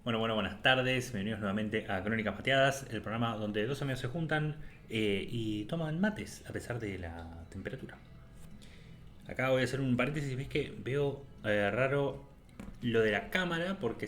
Buenas tardes. Bienvenidos nuevamente a Crónicas Mateadas, el programa donde dos amigos se juntan y toman mates a pesar de la temperatura. Acá voy a hacer un paréntesis, ves que veo raro lo de la cámara porque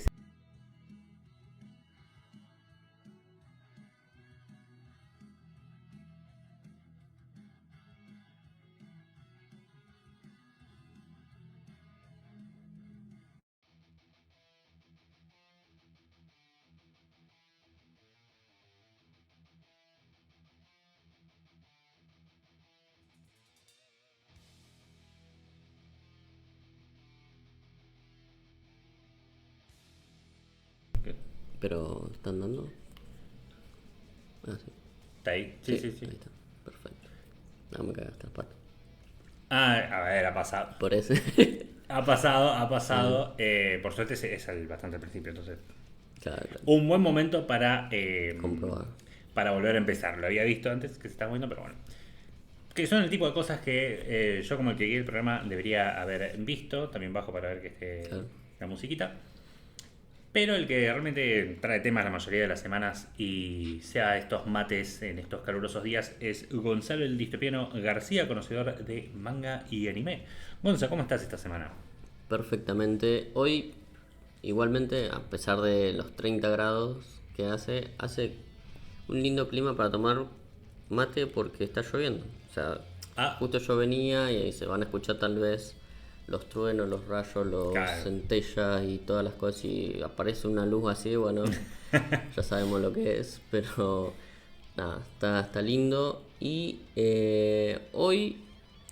Pero, ¿están dando? Ah, sí. está ahí. Sí, Sí, sí, sí. ahí está. Perfecto. No me cagaste las patas. Ah, a ver, ha pasado. Por ese. Ha pasado, ha Ah, pasado. Por suerte bastante al principio, entonces. claro, claro. Un buen momento Comprobar. para volver a empezar. Lo había visto antes que se estaba moviendo, pero bueno. Que son el tipo de cosas que yo como el que guía el programa debería haber visto. También bajo para ver que esté Claro. la musiquita. Pero el que realmente trae temas la mayoría de las semanas y sea estos mates en estos calurosos días es Gonzalo el Distopiano García, conocedor de manga y anime. Gonzalo, ¿cómo estás esta semana? Perfectamente. Hoy, igualmente, a pesar de los 30 grados que hace un lindo clima para tomar mate porque está lloviendo. O sea, Ah, justo yo venía y ahí se van a escuchar tal vez los truenos, los rayos, los claro. centellas y todas las cosas y aparece una luz así, bueno, ya sabemos lo que es, pero nada, está lindo. Y hoy,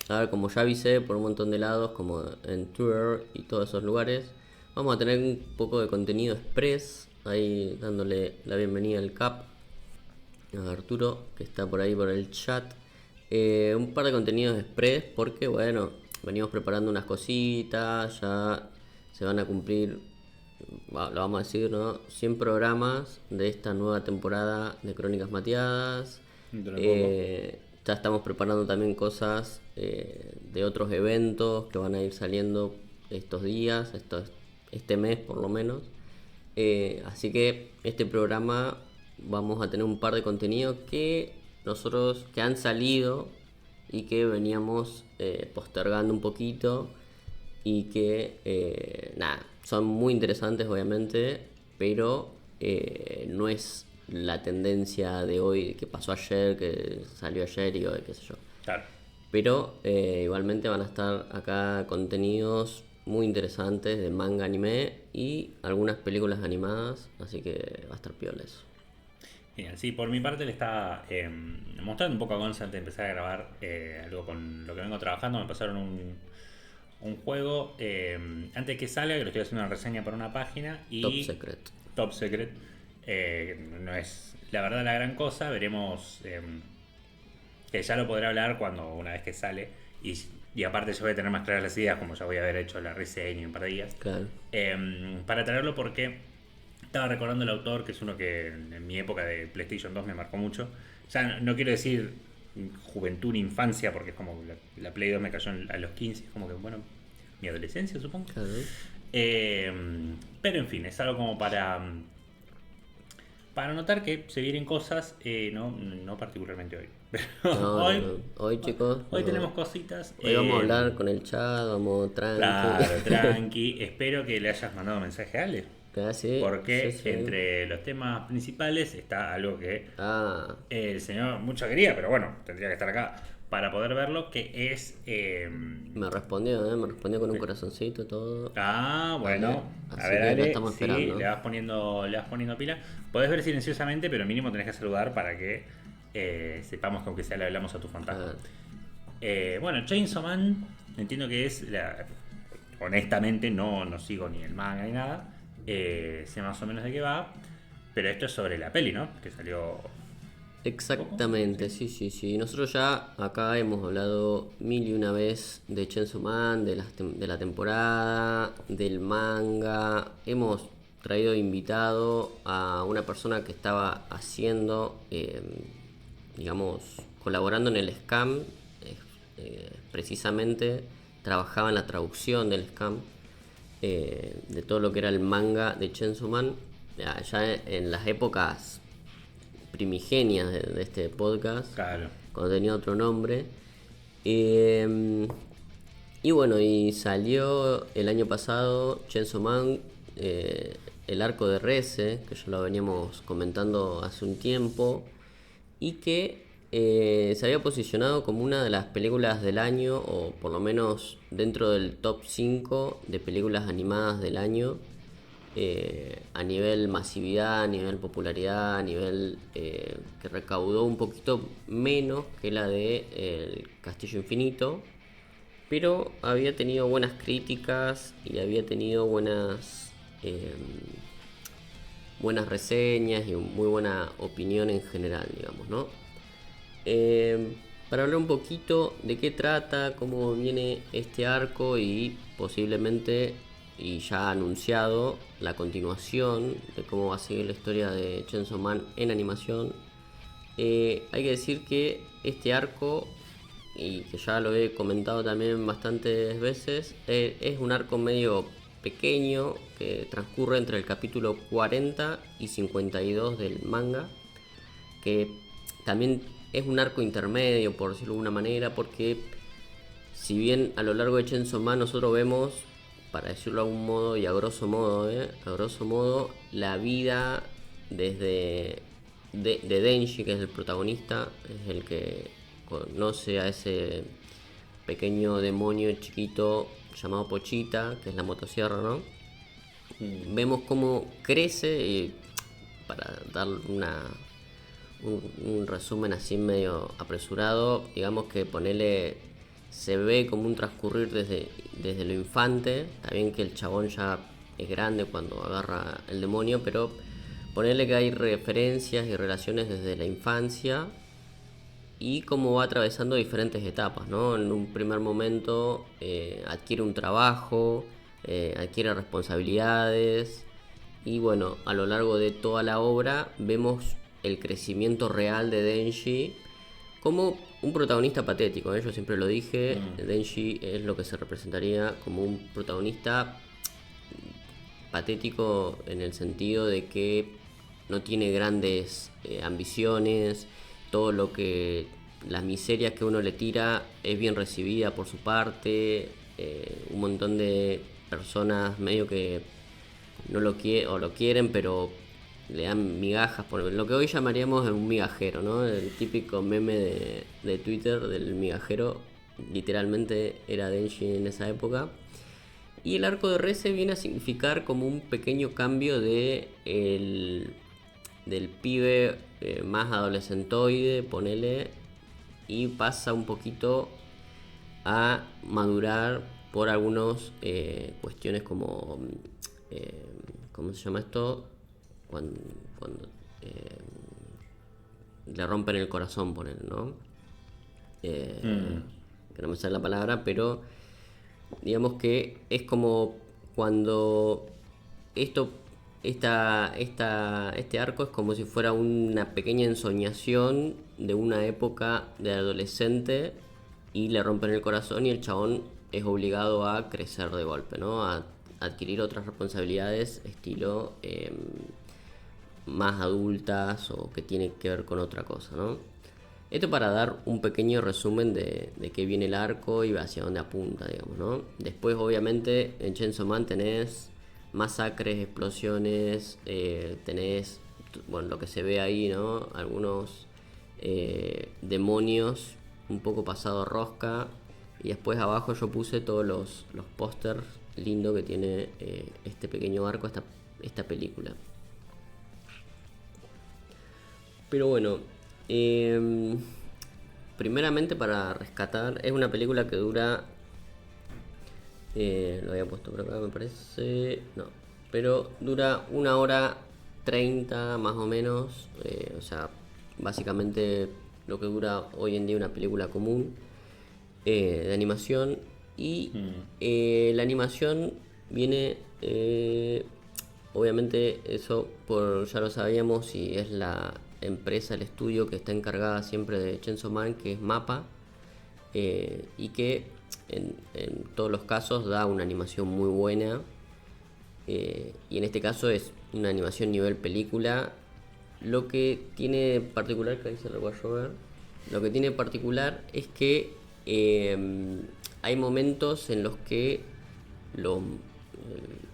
a ver, como ya avisé por un montón de lados, como en Tour y todos esos lugares, vamos a tener un poco de contenido express, ahí dándole la bienvenida al CAP, a Arturo, que está por ahí por el chat. Un par de contenidos express porque, bueno, venimos preparando unas cositas, ya se van a cumplir, lo vamos a decir, ¿no? 100 programas de esta nueva temporada de Crónicas Mateadas. Dentro de poco. Ya estamos preparando también cosas de otros eventos que van a ir saliendo estos días, este mes por lo menos. Así que este programa vamos a tener un par de contenidos que han salido y que veníamos postergando un poquito y que nada, son muy interesantes obviamente, pero no es la tendencia de hoy que pasó ayer, que salió ayer y hoy, qué sé yo. Claro. Pero igualmente van a estar acá contenidos muy interesantes de manga anime y algunas películas animadas, así que va a estar piola eso. Genial. Sí, por mi parte le estaba mostrando un poco a Gonzalo antes de empezar a grabar algo con lo que vengo trabajando. Me pasaron un juego antes de que salga, que lo estoy haciendo una reseña para una página Top y Secret. Top Secret. No es la verdad la gran cosa, veremos que ya lo podré hablar cuando una vez que sale y aparte yo voy a tener más claras las ideas como ya voy a haber hecho la reseña en un par de días. Claro. Para traerlo porque estaba recordando el autor, que es uno que en mi época de PlayStation 2 me marcó mucho. Ya no quiero decir juventud, infancia, porque es como la Play 2 me cayó a los 15, es como que, bueno, mi adolescencia, supongo. Claro. Eh, pero en fin, es algo como para notar que se vienen cosas, no particularmente hoy. Pero No, no, hoy, no. Hoy, chicos, hoy no. tenemos cositas. Hoy vamos a hablar con el chat, vamos tranqui. Claro, tranqui. Espero que le hayas mandado mensaje a Ale. Casi, sí, Porque sí. entre los temas principales está algo que Ah, el señor mucho quería, pero bueno, tendría que estar acá para poder verlo, que es... me respondió con un corazoncito todo. Ale, bueno, a así ver que la Ale, estamos sí, esperando. le vas poniendo pila. Podés ver silenciosamente, pero mínimo tenés que saludar para que sepamos que aunque sea le hablamos a tu fantasma. Claro. Bueno, Chainsaw Man, entiendo que es honestamente no sigo ni el manga ni nada. Sé más o menos de qué va. Pero esto es sobre la peli, ¿no? Que salió hace poco. Exactamente, Sí. sí, sí, sí. Nosotros ya acá hemos hablado mil y una vez de Chainsaw Man, de la temporada, del manga. Hemos traído invitado a una persona que estaba haciendo, digamos, colaborando en el scam. Precisamente trabajaba en la traducción del scam, de todo lo que era el manga de Chainsaw Man. ya en las épocas primigenias de este podcast, Claro. cuando tenía otro nombre. Eh, y bueno, y salió el año pasado Chainsaw Man, el arco de Reze, que ya lo veníamos comentando hace un tiempo, y que se había posicionado como una de las películas del año, o por lo menos dentro del top 5 de películas animadas del año, a nivel masividad, a nivel popularidad, a nivel que recaudó un poquito menos que la de El Castillo Infinito, pero había tenido buenas críticas y había tenido buenas reseñas y muy buena opinión en general, digamos, ¿no? Para hablar un poquito de qué trata, cómo viene este arco y posiblemente, y ya anunciado, la continuación de cómo va a seguir la historia de Chainsaw Man en animación. Hay que decir que este arco, y que ya lo he comentado también bastantes veces, es un arco medio pequeño que transcurre entre el capítulo 40 y 52 del manga, que también es un arco intermedio, por decirlo de alguna manera, porque si bien a lo largo de Chainsaw Man nosotros vemos, para decirlo de algún modo y a grosso modo, la vida desde de Denji, que es el protagonista, es el que conoce a ese pequeño demonio chiquito llamado Pochita, que es la motosierra, ¿no? Vemos cómo crece, y para dar un resumen así medio apresurado, digamos que ponele, se ve como un transcurrir desde lo infante. Está bien que el chabón ya es grande cuando agarra el demonio, pero ponerle que hay referencias y relaciones desde la infancia y cómo va atravesando diferentes etapas, ¿no? En un primer momento adquiere un trabajo, adquiere responsabilidades, y bueno, a lo largo de toda la obra vemos el crecimiento real de Denji como un protagonista patético, ¿eh? Yo siempre lo dije, Denji es lo que se representaría como un protagonista patético en el sentido de que no tiene grandes ambiciones, todo lo que las miserias que uno le tira es bien recibida por su parte, un montón de personas medio que no lo quieren o lo quieren, pero le dan migajas, por lo que hoy llamaríamos un migajero, ¿no? El típico meme de Twitter del migajero, literalmente era Denji en esa época. Y el arco de Reze viene a significar como un pequeño cambio del pibe más adolescentoide, ponele, y pasa un poquito a madurar por algunas cuestiones como, ¿cómo se llama esto? Cuando le rompen el corazón, ponele, ¿no? Que no me sale la palabra, pero digamos que es como cuando esto este arco es como si fuera una pequeña ensoñación de una época de adolescente, y le rompen el corazón y el chabón es obligado a crecer de golpe, ¿no? A adquirir otras responsabilidades estilo más adultas o que tienen que ver con otra cosa, ¿no? Esto para dar un pequeño resumen de qué viene el arco y hacia dónde apunta, digamos, ¿no? Después, obviamente, en Chainsaw Man tenés masacres, explosiones, tenés, bueno, lo que se ve ahí, ¿no? Algunos demonios un poco pasado rosca. Y después abajo yo puse todos los pósters lindos que tiene este pequeño arco, esta película. Pero bueno, primeramente para rescatar, es una película que dura, lo había puesto por acá me parece, no, pero dura 1 hora 30 más o menos, o sea, básicamente lo que dura hoy en día una película común de animación. Y la animación viene, obviamente eso ya lo sabíamos, y es la empresa, el estudio que está encargada siempre de Chainsaw Man, que es MAPPA, y que en todos los casos da una animación muy buena, y en este caso es una animación nivel película. Lo que tiene particular, que ahí se lo voy a llover, lo que tiene particular es que hay momentos en los que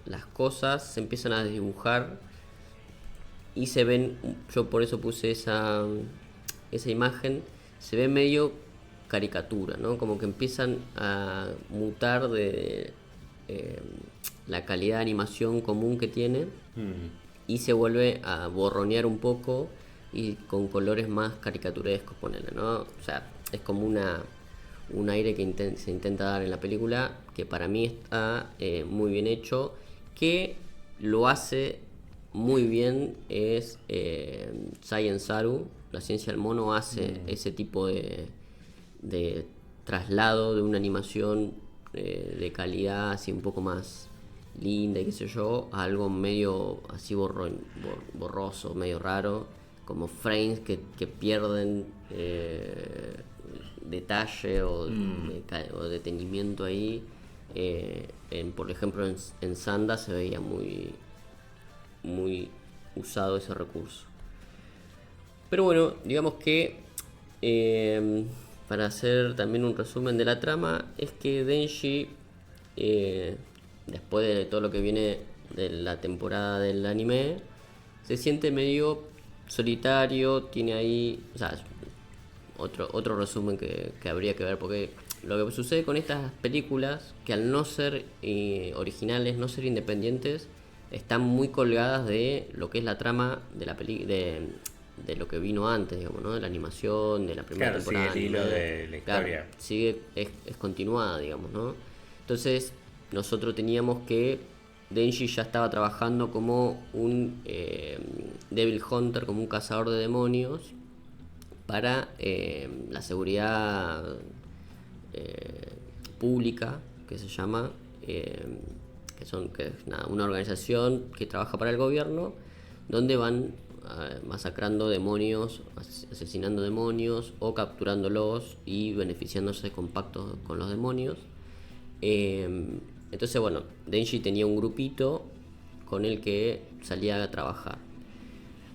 las cosas se empiezan a dibujar y se ven, yo por eso puse esa imagen, se ve medio caricatura, ¿no? Como que empiezan a mutar de la calidad de animación común que tiene y se vuelve a borronear un poco y con colores más caricaturescos, ponerle, ¿no? O sea, es como un aire que se intenta dar en la película, que para mí está muy bien hecho, que lo hace muy bien es Science Saru, la ciencia del mono, hace ese tipo de traslado de una animación de calidad así un poco más linda y qué sé yo, a algo medio así borroso, medio raro, como frames que pierden detalle o detenimiento ahí. Por ejemplo, en Sanda se veía muy usado ese recurso. Pero bueno, digamos que para hacer también un resumen de la trama, es que Denji, después de todo lo que viene de la temporada del anime, se siente medio solitario, tiene ahí, o sea, otro resumen que habría que ver, porque lo que sucede con estas películas, que al no ser originales, no ser independientes, están muy colgadas de lo que es la trama de la de lo que vino antes, digamos, ¿no? De la animación, de la primera temporada. Sigue el hilo de la historia. Claro, es continuada, digamos, ¿no? Entonces, nosotros teníamos que Denji ya estaba trabajando como un Devil Hunter, como un cazador de demonios para la seguridad pública, que se llama, que es una organización que trabaja para el gobierno, donde van masacrando demonios, asesinando demonios o capturándolos y beneficiándose con pactos con los demonios. Entonces, bueno, Denji tenía un grupito con el que salía a trabajar.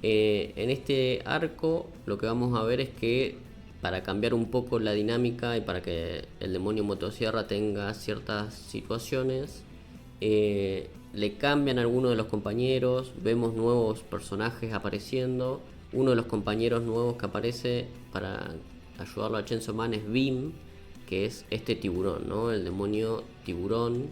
En este arco lo que vamos a ver es que para cambiar un poco la dinámica y para que el demonio motosierra tenga ciertas situaciones, le cambian a algunos de los compañeros, vemos nuevos personajes apareciendo. Uno de los compañeros nuevos que aparece para ayudarlo a Chainsaw Man es Bim, que es este tiburón, ¿no? El demonio tiburón,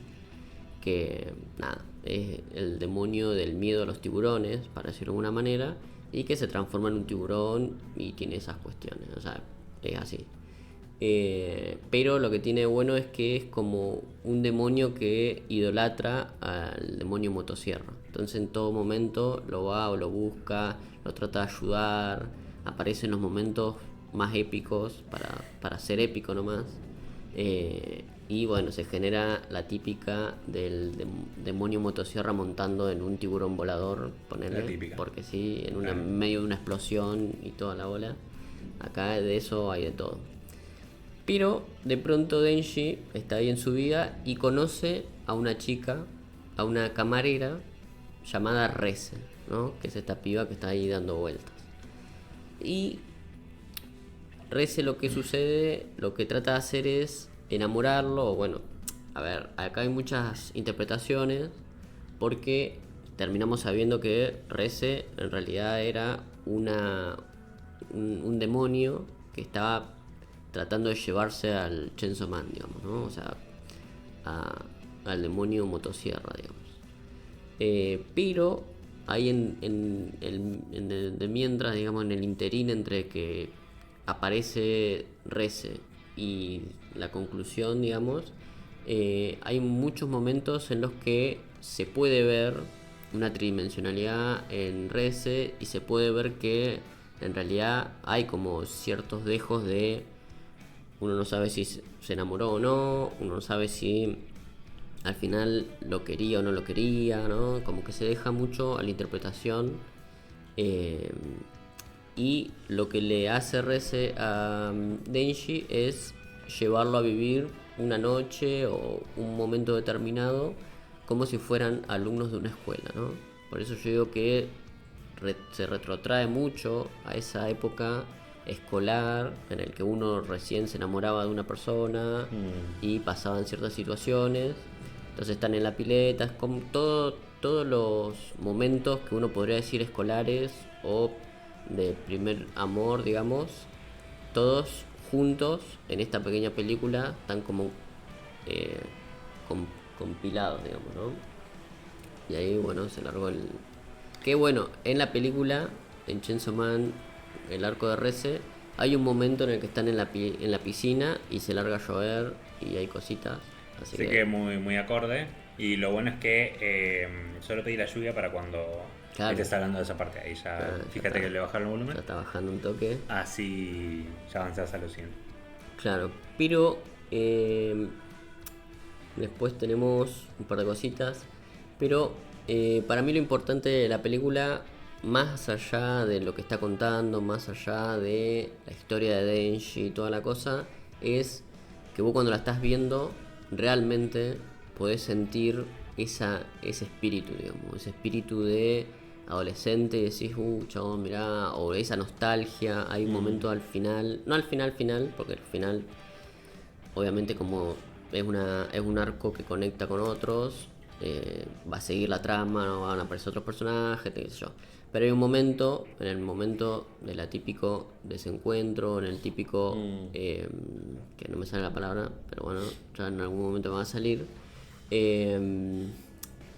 que nada, es el demonio del miedo a los tiburones, para decirlo de alguna manera, y que se transforma en un tiburón y tiene esas cuestiones, o sea, es así. Pero lo que tiene de bueno es que es como un demonio que idolatra al demonio motosierra. Entonces en todo momento lo va o lo busca, lo trata de ayudar, aparece en los momentos más épicos para ser épico nomás. Y bueno, se genera la típica del demonio motosierra montando en un tiburón volador, ponerle, porque sí, en medio de una explosión y toda la bola. Acá de eso hay de todo. Pero de pronto Denji está ahí en su vida y conoce a una chica, a una camarera llamada Reze, ¿no? Que es esta piba que está ahí dando vueltas. Y Reze, lo que sucede, lo que trata de hacer es enamorarlo. Bueno, a ver, acá hay muchas interpretaciones, porque terminamos sabiendo que Reze en realidad era un demonio que estaba tratando de llevarse al Chainsaw Man, digamos, ¿no? O sea, al demonio motosierra, digamos. Pero ahí de mientras, digamos, en el interín entre que aparece Reze y la conclusión, digamos, hay muchos momentos en los que se puede ver una tridimensionalidad en Reze y se puede ver que en realidad hay como ciertos dejos de uno no sabe si se enamoró o no, uno no sabe si al final lo quería o no lo quería, ¿no? Como que se deja mucho a la interpretación. Y lo que le hace Reze a Denji es llevarlo a vivir una noche o un momento determinado como si fueran alumnos de una escuela, ¿no? Por eso yo digo que se retrotrae mucho a esa época escolar en el que uno recién se enamoraba de una persona y pasaban ciertas situaciones. Entonces están en la pileta, es como todos los momentos que uno podría decir escolares o de primer amor, digamos, todos juntos en esta pequeña película están como eh, compilados, digamos, ¿no? Y ahí, bueno, se largó el... Que bueno, en la película, en Chainsaw Man, el arco de Rece, hay un momento en el que están en la piscina y se larga a llover y hay cositas. Así Así que muy, muy acorde. Y lo bueno es que solo pedí la lluvia para cuando Claro, estés hablando de esa parte. Ahí ya, ya fíjate que le bajaron el volumen. ya está bajando un toque. Así ya avanzás a los 100. Claro, pero después tenemos un par de cositas. Pero para mí lo importante de la película, más allá de lo que está contando, más allá de la historia de Denji y toda la cosa, es que vos cuando la estás viendo, realmente podés sentir ese espíritu, digamos, ese espíritu de adolescente y decís, chabón, mirá, o esa nostalgia. Hay un momento al final, no al final, porque al final obviamente como es un arco que conecta con otros, va a seguir la trama, no van a aparecer otros personajes, qué sé yo. Pero hay un momento, en el momento de la típico desencuentro, en el típico, que no me sale la palabra, pero bueno, ya en algún momento va a salir, en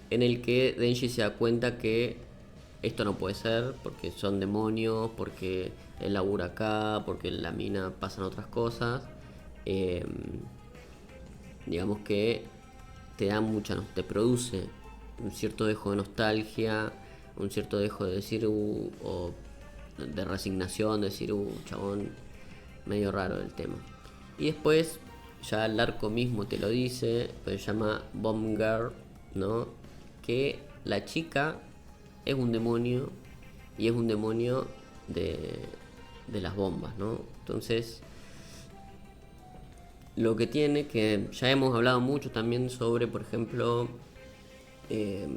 el que Denji se da cuenta que esto no puede ser, porque son demonios, porque él labura acá, porque en la mina pasan otras cosas. Eh, digamos que te produce un cierto dejo de nostalgia, un cierto dejo de decir, o de resignación, de decir, chabón, medio raro el tema. Y después, ya el arco mismo te lo dice, pues se llama Bomb Girl, ¿no? Que la chica es un demonio, y es un demonio de las bombas, ¿no? Entonces, lo que tiene, que ya hemos hablado mucho también sobre, por ejemplo, eh,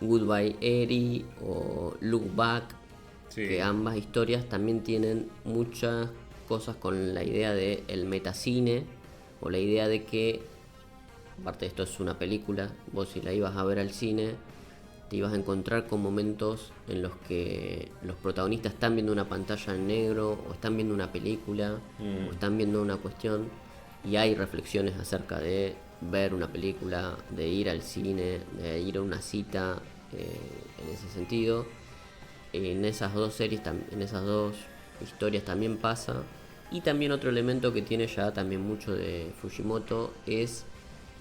Goodbye Eri o Look Back, Sí. que ambas historias también tienen muchas cosas con la idea de el metacine, o la idea de que, aparte de esto es una película, vos si la ibas a ver al cine, te ibas a encontrar con momentos en los que los protagonistas están viendo una pantalla en negro, o están viendo una película, o están viendo una cuestión, y hay reflexiones acerca de ver una película, de ir al cine, de ir a una cita, en ese sentido. En esas dos series, en esas dos historias también pasa. Y también otro elemento que tiene ya también mucho de Fujimoto es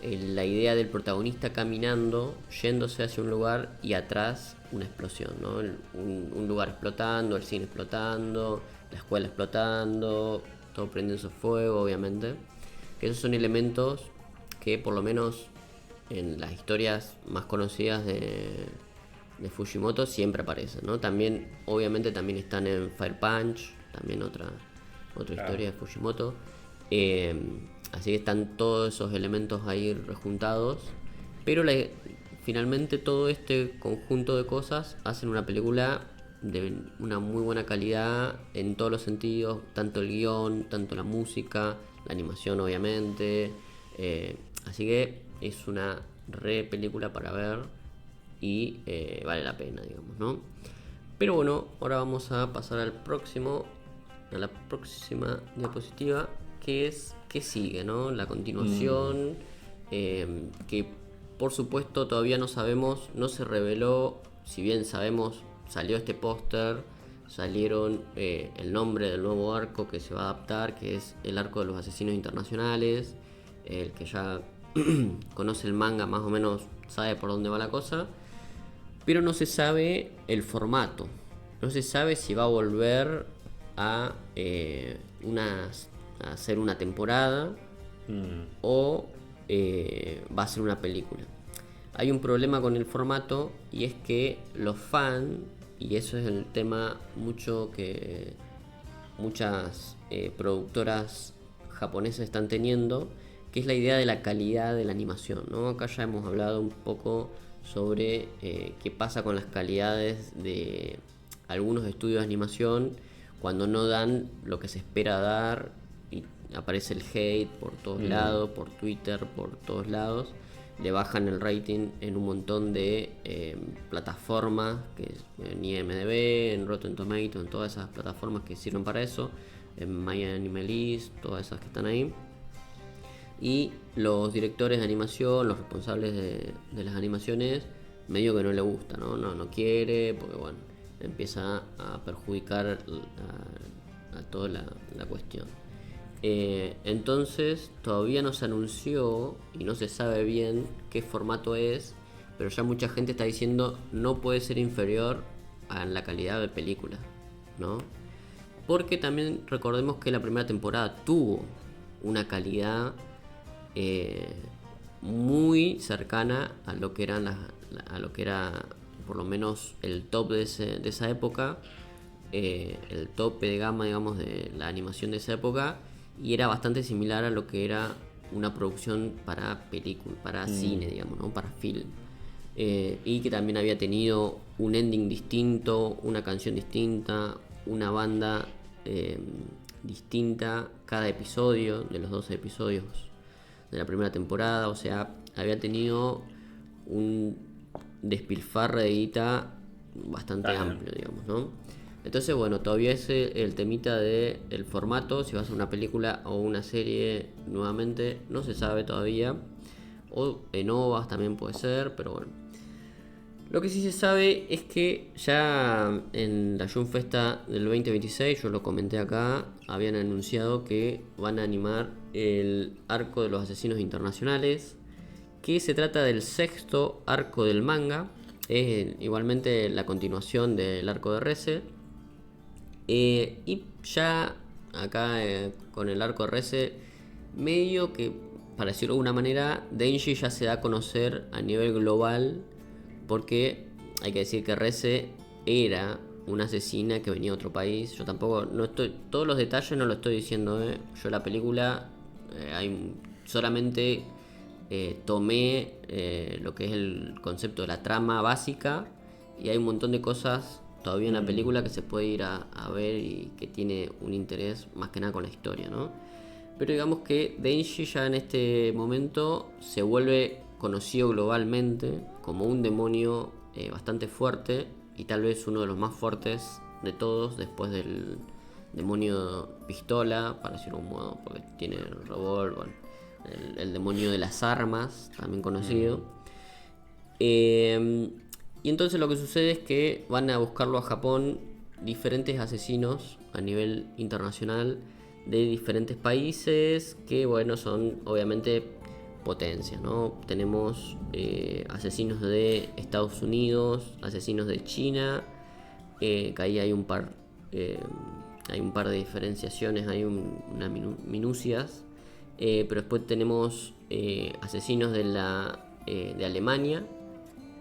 la idea del protagonista caminando, yéndose hacia un lugar y atrás una explosión, ¿no? Un lugar explotando, el cine explotando, la escuela explotando, todo prendiendo fuego, obviamente. Que esos son elementos que por lo menos en las historias más conocidas de Fujimoto siempre aparecen, ¿no? También, obviamente, también están en Fire Punch, también otra Claro. historia de Fujimoto. Eh, Así que están todos esos elementos ahí rejuntados. Pero finalmente todo este conjunto de cosas hacen una película de una muy buena calidad en todos los sentidos, tanto el guión, tanto la música, la animación obviamente. Así que es una re película para ver y vale la pena, digamos, ¿no? Pero bueno, ahora vamos a pasar a la próxima diapositiva, que es qué sigue, ¿no? La continuación, que por supuesto todavía no sabemos, no se reveló, si bien sabemos, salió este póster, salieron el nombre del nuevo arco que se va a adaptar, que es el arco de los asesinos internacionales. El que ya conoce el manga más o menos sabe por dónde va la cosa, pero no se sabe el formato. No se sabe si va a volver a, a hacer una temporada o va a ser una película. Hay un problema con el formato, y es que los fans, y eso es el tema mucho que muchas productoras japonesas están teniendo, que es la idea de la calidad de la animación, ¿no? Acá ya hemos hablado un poco sobre qué pasa con las calidades de algunos estudios de animación cuando no dan lo que se espera dar y aparece el hate por todos lados, por Twitter, por todos lados. Le bajan el rating en un montón de plataformas, que en IMDb, en Rotten Tomatoes, en todas esas plataformas que sirven para eso, en MyAnimeList, todas esas que están ahí. Y los directores de animación, los responsables de las animaciones, medio que no le gusta, no quiere, porque bueno, empieza a perjudicar a toda la cuestión. Entonces todavía no se anunció y no se sabe bien qué formato es, pero ya mucha gente está diciendo no puede ser inferior a la calidad de película, ¿no? Porque también recordemos que la primera temporada tuvo una calidad muy cercana a lo que eran a lo que era por lo menos el top de esa época, el tope de gama, digamos, de la animación de esa época, y era bastante similar a lo que era una producción para película, para cine, digamos, ¿no? Para film. Y que también había tenido un ending distinto, una canción distinta, una banda distinta cada episodio de los 12 episodios de la primera temporada. O sea, había tenido un despilfarre de guita bastante amplio, digamos, ¿no? Entonces, bueno, todavía es el temita de el formato, si va a ser una película o una serie nuevamente, no se sabe todavía. O en OVAs también puede ser, pero bueno. Lo que sí se sabe es que ya en la Jump Festa del 2026, yo lo comenté acá, habían anunciado que van a animar el arco de los asesinos internacionales, que se trata del sexto arco del manga, es igualmente la continuación del arco de Reze. Y ya acá con el arco de Reze, medio que, para decirlo de alguna manera, Denji ya se da a conocer a nivel global, porque hay que decir que Reze era una asesina que venía de otro país. Yo tampoco, no estoy, todos los detalles no lo estoy diciendo, yo la película solamente tomé lo que es el concepto de la trama básica, y hay un montón de cosas todavía en la película que se puede ir a ver y que tiene un interés más que nada con la historia, ¿no? Pero digamos que Denji ya en este momento se vuelve conocido globalmente como un demonio bastante fuerte, y tal vez uno de los más fuertes de todos después del demonio pistola, para decirlo de un modo, porque tiene el revólver, el demonio de las armas, también conocido. Y entonces lo que sucede es que van a buscarlo a Japón diferentes asesinos a nivel internacional de diferentes países que, bueno, son obviamente potencias, ¿no? Tenemos asesinos de Estados Unidos, asesinos de China, que ahí hay un par de diferenciaciones, hay unas minucias, pero después tenemos asesinos de Alemania,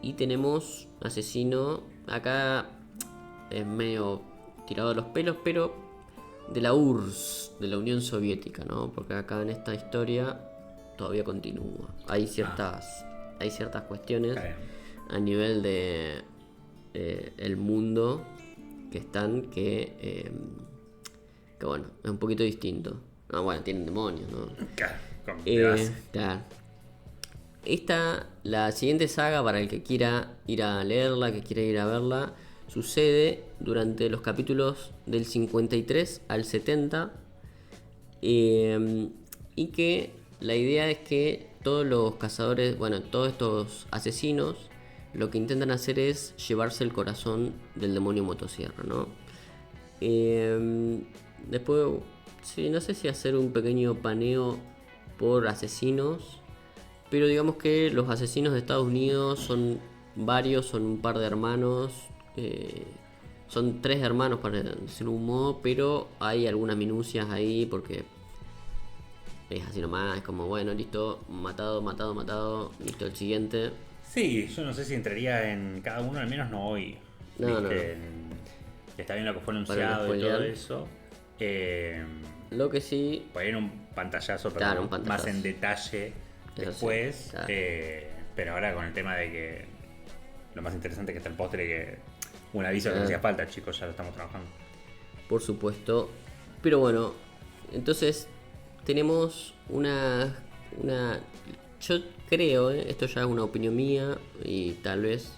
y tenemos asesino, acá es medio tirado de los pelos, pero de la URSS, de la Unión Soviética, ¿no? Porque acá en esta historia todavía continúa. Hay ciertas cuestiones a nivel de el mundo que están que bueno, es un poquito distinto. No, bueno, tienen demonios, ¿no? Claro, ¿cómo te vas? Claro. La siguiente saga, para el que quiera ir a leerla, que quiera ir a verla, sucede durante los capítulos del 53 al 70, y que la idea es que todos los cazadores, bueno, todos estos asesinos, lo que intentan hacer es llevarse el corazón del demonio motosierra, ¿no? Después, sí, no sé si hacer un pequeño paneo por asesinos, pero digamos que los asesinos de Estados Unidos son varios, son un par de hermanos, son 3 hermanos para decirlo de un modo, pero hay algunas minucias ahí porque es así nomás, es como, bueno, listo, matado, listo, el siguiente. Sí, yo no sé si entraría en cada uno, al menos no hoy. No. Está bien lo que fue anunciado y todo eso. Lo que sí... Por ahí en un pantallazo, pero claro, un pantallazo más en detalle después. Claro. Pero ahora con el tema de que lo más interesante que está el postre, que un aviso que no hacía falta, chicos, ya lo estamos trabajando. Por supuesto. Pero bueno, entonces tenemos yo creo, esto ya es una opinión mía y tal vez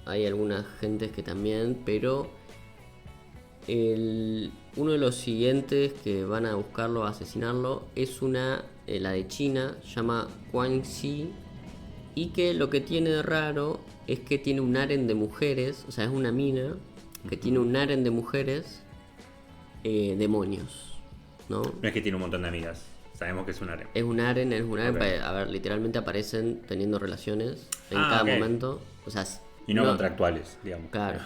hay algunas gentes que también, pero uno de los siguientes que van a buscarlo, a asesinarlo, es la de China, se llama Quan Xi, y que lo que tiene de raro es que tiene un harén de mujeres, o sea, es una mina que tiene un harén de mujeres demonios, ¿no? No es que tiene un montón de amigas, sabemos que es un harem. Es un harén, Okay. a ver, literalmente aparecen teniendo relaciones en cada ok. momento, o sea, Y no contractuales, digamos. claro,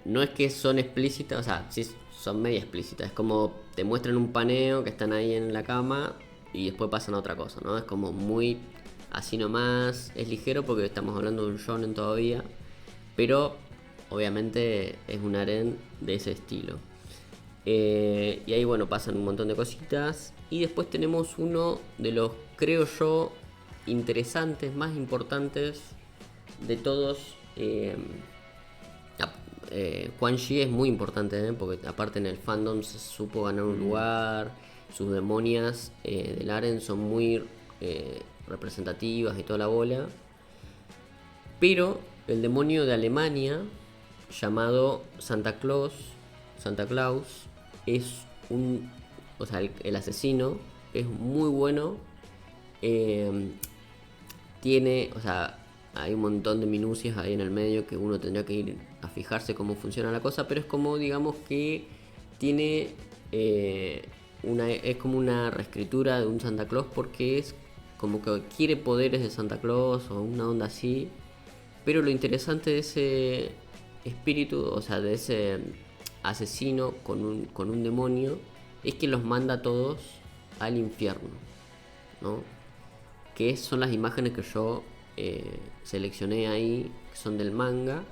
no es que son explícitas, o sea, sí son media explícitas, es como te muestran un paneo que están ahí en la cama y después pasan a otra cosa, ¿no? Es como muy así nomás, es ligero porque estamos hablando de un shonen todavía, pero obviamente es un harén de ese estilo. Y ahí bueno, pasan un montón de cositas. Y después tenemos uno de los, creo yo, interesantes, más importantes de todos. Quan Chi es muy importante, porque aparte en el fandom se supo ganar un lugar. Sus demonias del Aren son muy representativas y toda la bola. Pero el demonio de Alemania, llamado Santa Claus, es un. O sea, el asesino es muy bueno. eh, Tiene. O sea, hay un montón de minucias ahí en el medio que uno tendría que ir a fijarse cómo funciona la cosa, pero es como, digamos que tiene. Es como una reescritura de un Santa Claus porque es como que quiere poderes de Santa Claus o una onda así. Pero lo interesante de ese espíritu, o sea, de ese asesino con un demonio, es que los manda a todos al infierno, ¿no? Que son las imágenes que yo seleccioné ahí, que son del manga.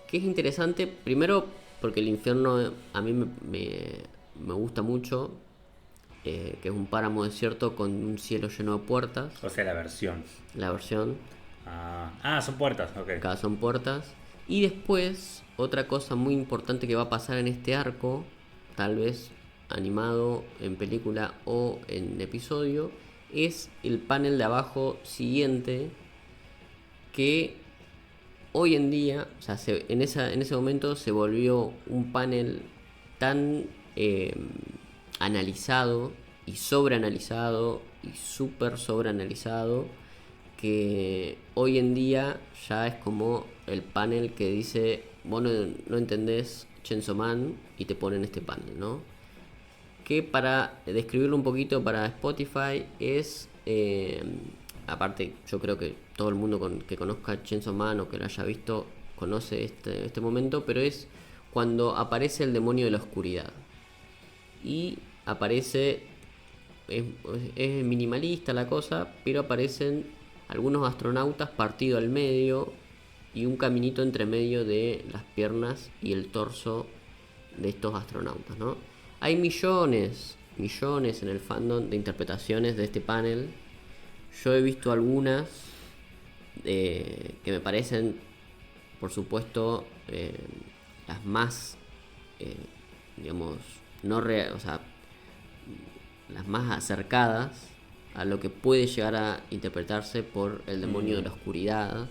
Que es interesante, primero porque el infierno a mí me gusta mucho, que es un páramo desierto con un cielo lleno de puertas, O sea, la versión. la versión. Son puertas, ok. Acá son puertas. Y después, otra cosa muy importante que va a pasar en este arco, tal vez animado en película o en episodio, es el panel de abajo siguiente, que hoy en día, o sea, en ese momento se volvió un panel tan analizado y sobreanalizado y súper sobreanalizado, que hoy en día ya es como el panel que dice, vos no entendés Chainsaw Man y te ponen este panel, ¿no? Que para describirlo un poquito para Spotify es, aparte yo creo que todo el mundo que conozca Chainsaw Man o que lo haya visto conoce este momento, pero es cuando aparece el demonio de la oscuridad. Y aparece, es minimalista la cosa, pero aparecen algunos astronautas partido al medio y un caminito entre medio de las piernas y el torso de estos astronautas, ¿no? Hay millones en el fandom de interpretaciones de este panel. Yo he visto algunas que me parecen, por supuesto, las más, digamos, o sea, las más acercadas a lo que puede llegar a interpretarse por el demonio de la oscuridad.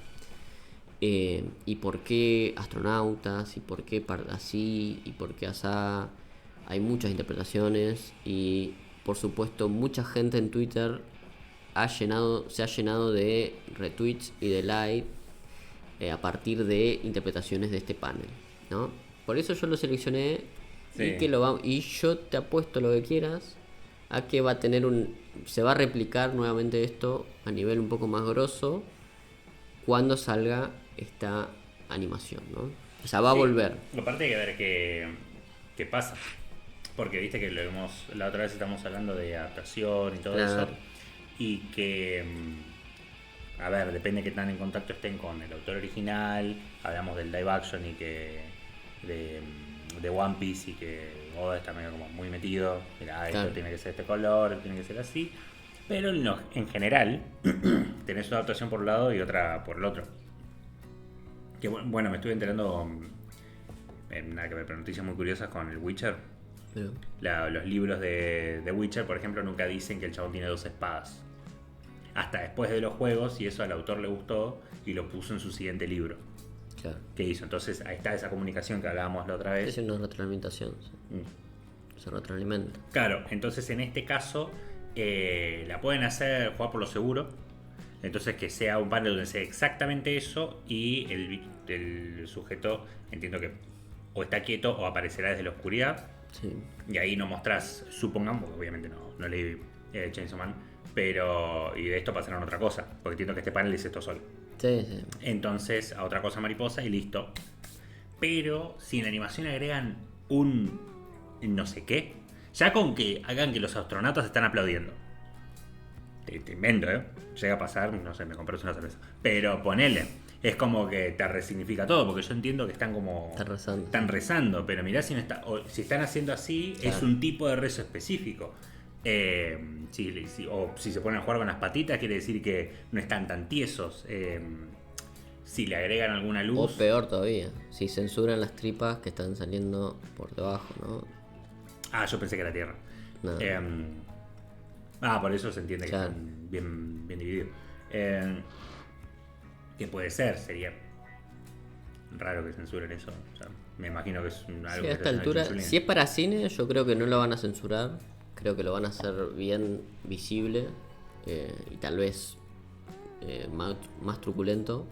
Y por qué astronautas, y por qué así, y por qué asá. Hay muchas interpretaciones y por supuesto mucha gente en Twitter se ha llenado de retweets y de likes a partir de interpretaciones de este panel, ¿no? Por eso yo lo seleccioné. Sí. Y yo te apuesto lo que quieras a que va a tener se va a replicar nuevamente esto a nivel un poco más grosso cuando salga esta animación, ¿no? O sea, va a volver. Aparte hay que ver qué pasa. Porque viste que la otra vez estamos hablando de adaptación y todo eso. Y que, a ver, depende de qué tan en contacto estén con el autor original. Hablamos del live action y que de One Piece y que Oda está medio como muy metido. Mira, esto tiene que ser este color, tiene que ser así. Pero en general, tenés una adaptación por un lado y otra por el otro. Que bueno, me estuve enterando, nada que ver, pero noticias muy curiosas con el Witcher. Pero, Los libros de Witcher, por ejemplo, nunca dicen que el chabón tiene 2 espadas. Hasta después de los juegos, y eso al autor le gustó y lo puso en su siguiente libro. claro. ¿Qué hizo? Entonces ahí está esa comunicación que hablábamos la otra Es vez. una retroalimentación. Sí. Se retroalimenta. Claro, entonces en este caso la pueden hacer jugar por lo seguro. Entonces que sea un panel donde sea exactamente eso y el sujeto, entiendo que o está quieto o aparecerá desde la oscuridad. Sí. Y ahí no mostrás, supongamos, porque obviamente no leí Chainsaw Man, pero y de esto pasaron otra cosa, porque entiendo que este panel dice esto solo. Sí, sí. Entonces a otra cosa mariposa y listo. Pero si en la animación agregan un no sé qué, ya con que hagan que los astronautas están aplaudiendo. Te invento, ¿eh? Llega a pasar, no sé, me compré una cerveza. Pero ponele. Es como que te resignifica todo, porque yo entiendo que están como... Están rezando, pero mirá si, no está, o si están haciendo así, claro, es un tipo de rezo específico. O si se ponen a jugar con las patitas, quiere decir que no están tan tiesos. Si le agregan alguna luz... O peor todavía, si censuran las tripas que están saliendo por debajo, ¿no? Ah, yo pensé que era tierra. No. Por eso se entiende, claro, que están bien divididos. ¿Qué puede ser? Sería raro que censuren eso. O sea, me imagino que es algo sí, a esta altura, si es para cine, yo creo que no lo van a censurar. Creo que lo van a hacer bien visible y tal vez más truculento.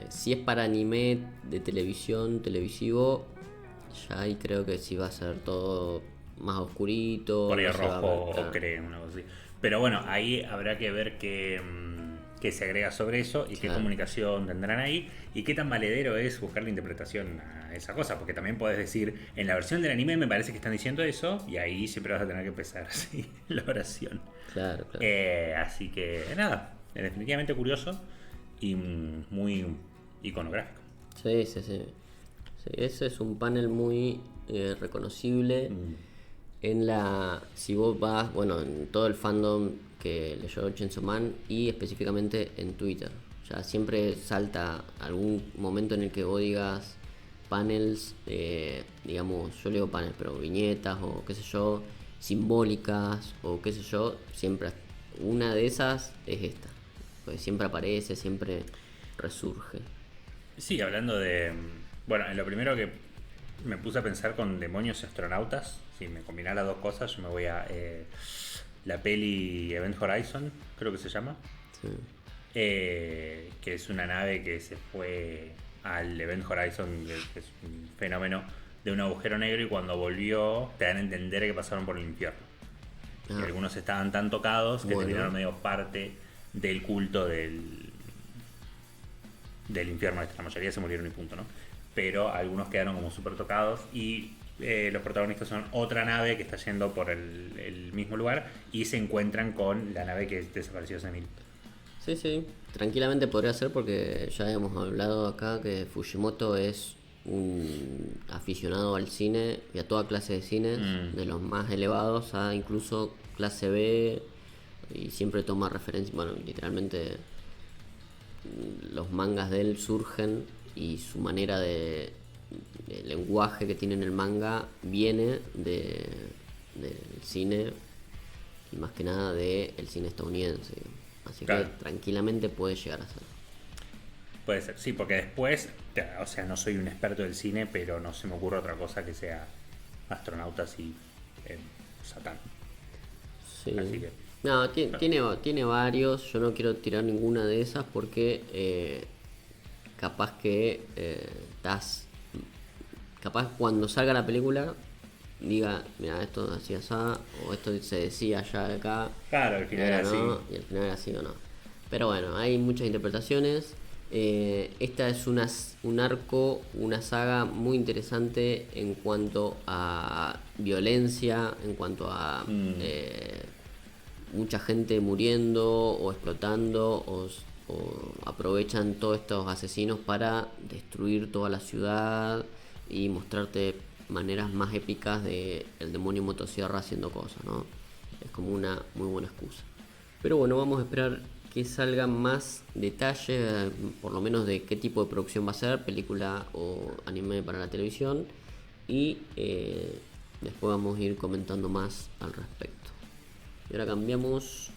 Si es para anime de televisivo, ya ahí creo que sí va a ser todo más oscurito. Por ahí no rojo o crema, una cosa así. Pero bueno, ahí habrá que ver qué se agrega sobre eso y, claro, qué comunicación tendrán ahí y qué tan valedero es buscar la interpretación a esa cosa, porque también podés decir, en la versión del anime me parece que están diciendo eso y ahí siempre vas a tener que empezar así la oración. Claro. Así que nada, definitivamente curioso y muy iconográfico. Sí, ese es un panel muy reconocible. Si vos vas, bueno, en todo el fandom que leyó Chainsaw Man y específicamente en Twitter, ya siempre salta algún momento en el que vos digas panels, digamos, yo leo panels, pero viñetas o qué sé yo, simbólicas o qué sé yo, siempre una de esas es esta, pues siempre aparece, siempre resurge. Sí, hablando de... Bueno, lo primero que me puse a pensar con demonios y astronautas, si me combinara las dos cosas, yo me voy a la peli Event Horizon, creo que se llama. Sí. Que es una nave que se fue al Event Horizon, que es un fenómeno de un agujero negro, y cuando volvió te dan a entender que pasaron por el infierno. Y algunos estaban tan tocados que terminaron medio parte del culto del infierno. La mayoría se murieron y punto, ¿no? Pero algunos quedaron como súper tocados y los protagonistas son otra nave que está yendo por el mismo lugar y se encuentran con la nave que desapareció hace 1000. Sí, tranquilamente podría ser, porque ya hemos hablado acá que Fujimoto es un aficionado al cine y a toda clase de cines, de los más elevados a incluso clase B, y siempre toma referencia, bueno, literalmente los mangas de él surgen y su manera el lenguaje que tiene en el manga viene del cine y más que nada del cine estadounidense, así claro, que tranquilamente puede llegar a ser. Puede ser, sí, porque después, o sea, no soy un experto del cine, pero no se me ocurre otra cosa que sea astronautas y Satán. Sí. Así que, no, tiene varios. Yo no quiero tirar ninguna de esas porque capaz que capaz cuando salga la película diga, mira, esto hacía así, o esto se decía allá de acá. Claro, al final era así. Y al final era así o no. Pero bueno, hay muchas interpretaciones. Esta es un arco, una saga muy interesante en cuanto a violencia, en cuanto a mucha gente muriendo o explotando o aprovechan todos estos asesinos para destruir toda la ciudad y mostrarte maneras más épicas de el demonio motosierra haciendo cosas, ¿no? Es como una muy buena excusa. Pero bueno, vamos a esperar que salgan más detalles, por lo menos de qué tipo de producción va a ser, película o anime para la televisión. Y después vamos a ir comentando más al respecto. Y ahora cambiamos.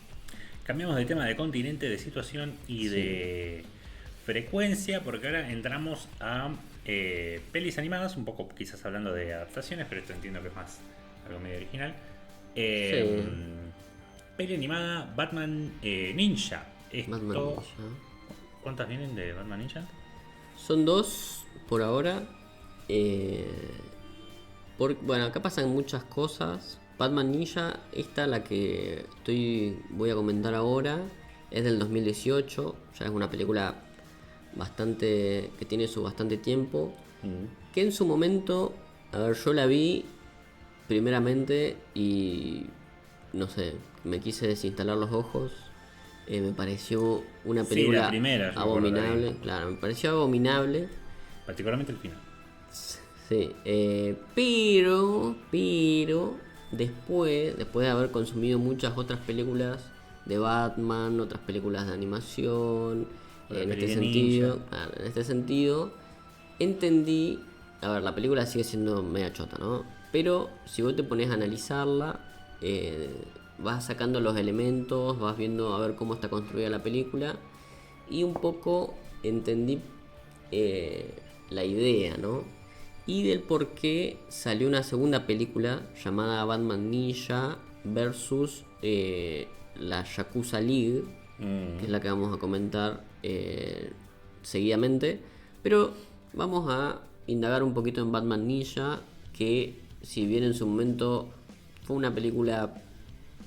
Cambiamos de tema, de continente, de situación y de frecuencia, porque ahora entramos a pelis animadas, un poco quizás hablando de adaptaciones, pero esto entiendo que es más algo medio original. Sí. Peli animada Batman Ninja. Batman Esto, Ninja. ¿cuántas vienen de Batman Ninja? Son 2 por ahora. Bueno, acá pasan muchas cosas. Batman Ninja, esta la que voy a comentar ahora, es del 2018. Ya es una película bastante que tiene su bastante tiempo. Que en su momento, a ver, yo la vi primeramente y no sé, me quise desinstalar los ojos. Me pareció una Sí, película la primera, yo me acuerdo de abominable. ahí. Claro, me pareció abominable. Particularmente el final. Sí, pero después de haber consumido muchas otras películas de Batman, otras películas de animación, Otra en peli este de sentido, ninja. claro, en este sentido, entendí, a ver, la película sigue siendo media chota, ¿no? Pero si vos te pones a analizarla, vas sacando los elementos, vas viendo a ver cómo está construida la película y un poco entendí la idea, ¿no? Y del por qué salió una segunda película llamada Batman Ninja versus la Yakuza League, que es la que vamos a comentar seguidamente. Pero vamos a indagar un poquito en Batman Ninja, que si bien en su momento fue una película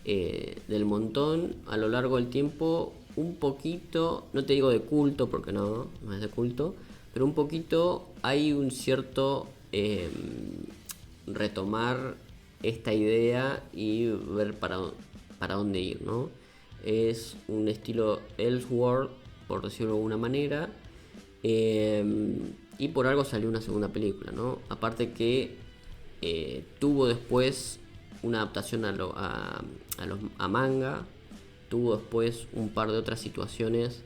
del montón, a lo largo del tiempo un poquito, no te digo de culto porque no es de culto, pero un poquito hay un cierto retomar esta idea y ver para dónde ir, ¿no? Es un estilo Elseworld, por decirlo de alguna manera, y por algo salió una segunda película, ¿no? Aparte que tuvo después una adaptación a manga, tuvo después un par de otras situaciones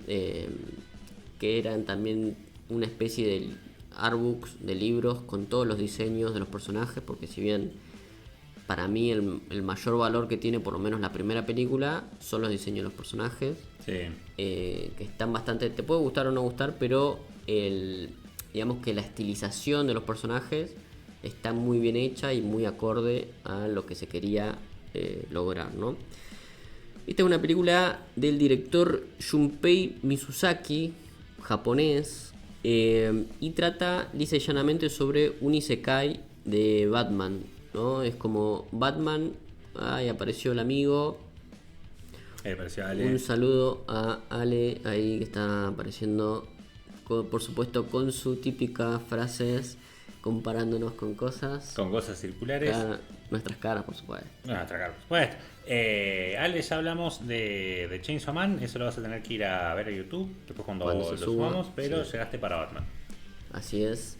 que eran también una especie de artbooks, de libros con todos los diseños de los personajes, porque si bien para mí el mayor valor que tiene por lo menos la primera película son los diseños de los personajes, Sí. que están bastante, te puede gustar o no gustar, pero digamos que la estilización de los personajes está muy bien hecha y muy acorde a lo que se quería lograr, ¿no? Esta es una película del director Junpei Mizusaki, japonés, y trata lisa y llanamente sobre un isekai de Batman, ¿no? Es como Batman, ay, apareció el amigo. Pareció Ale. Un saludo a Ale ahí que está apareciendo, por supuesto con sus típicas frases comparándonos con cosas. Con cosas circulares. Nuestras caras, por supuesto. Nuestra cara, por supuesto. Ale, ya hablamos de Chainsaw Man. Eso lo vas a tener que ir a ver a YouTube. Después cuando Se lo suba, subamos. Pero sí. llegaste para Batman. Así es.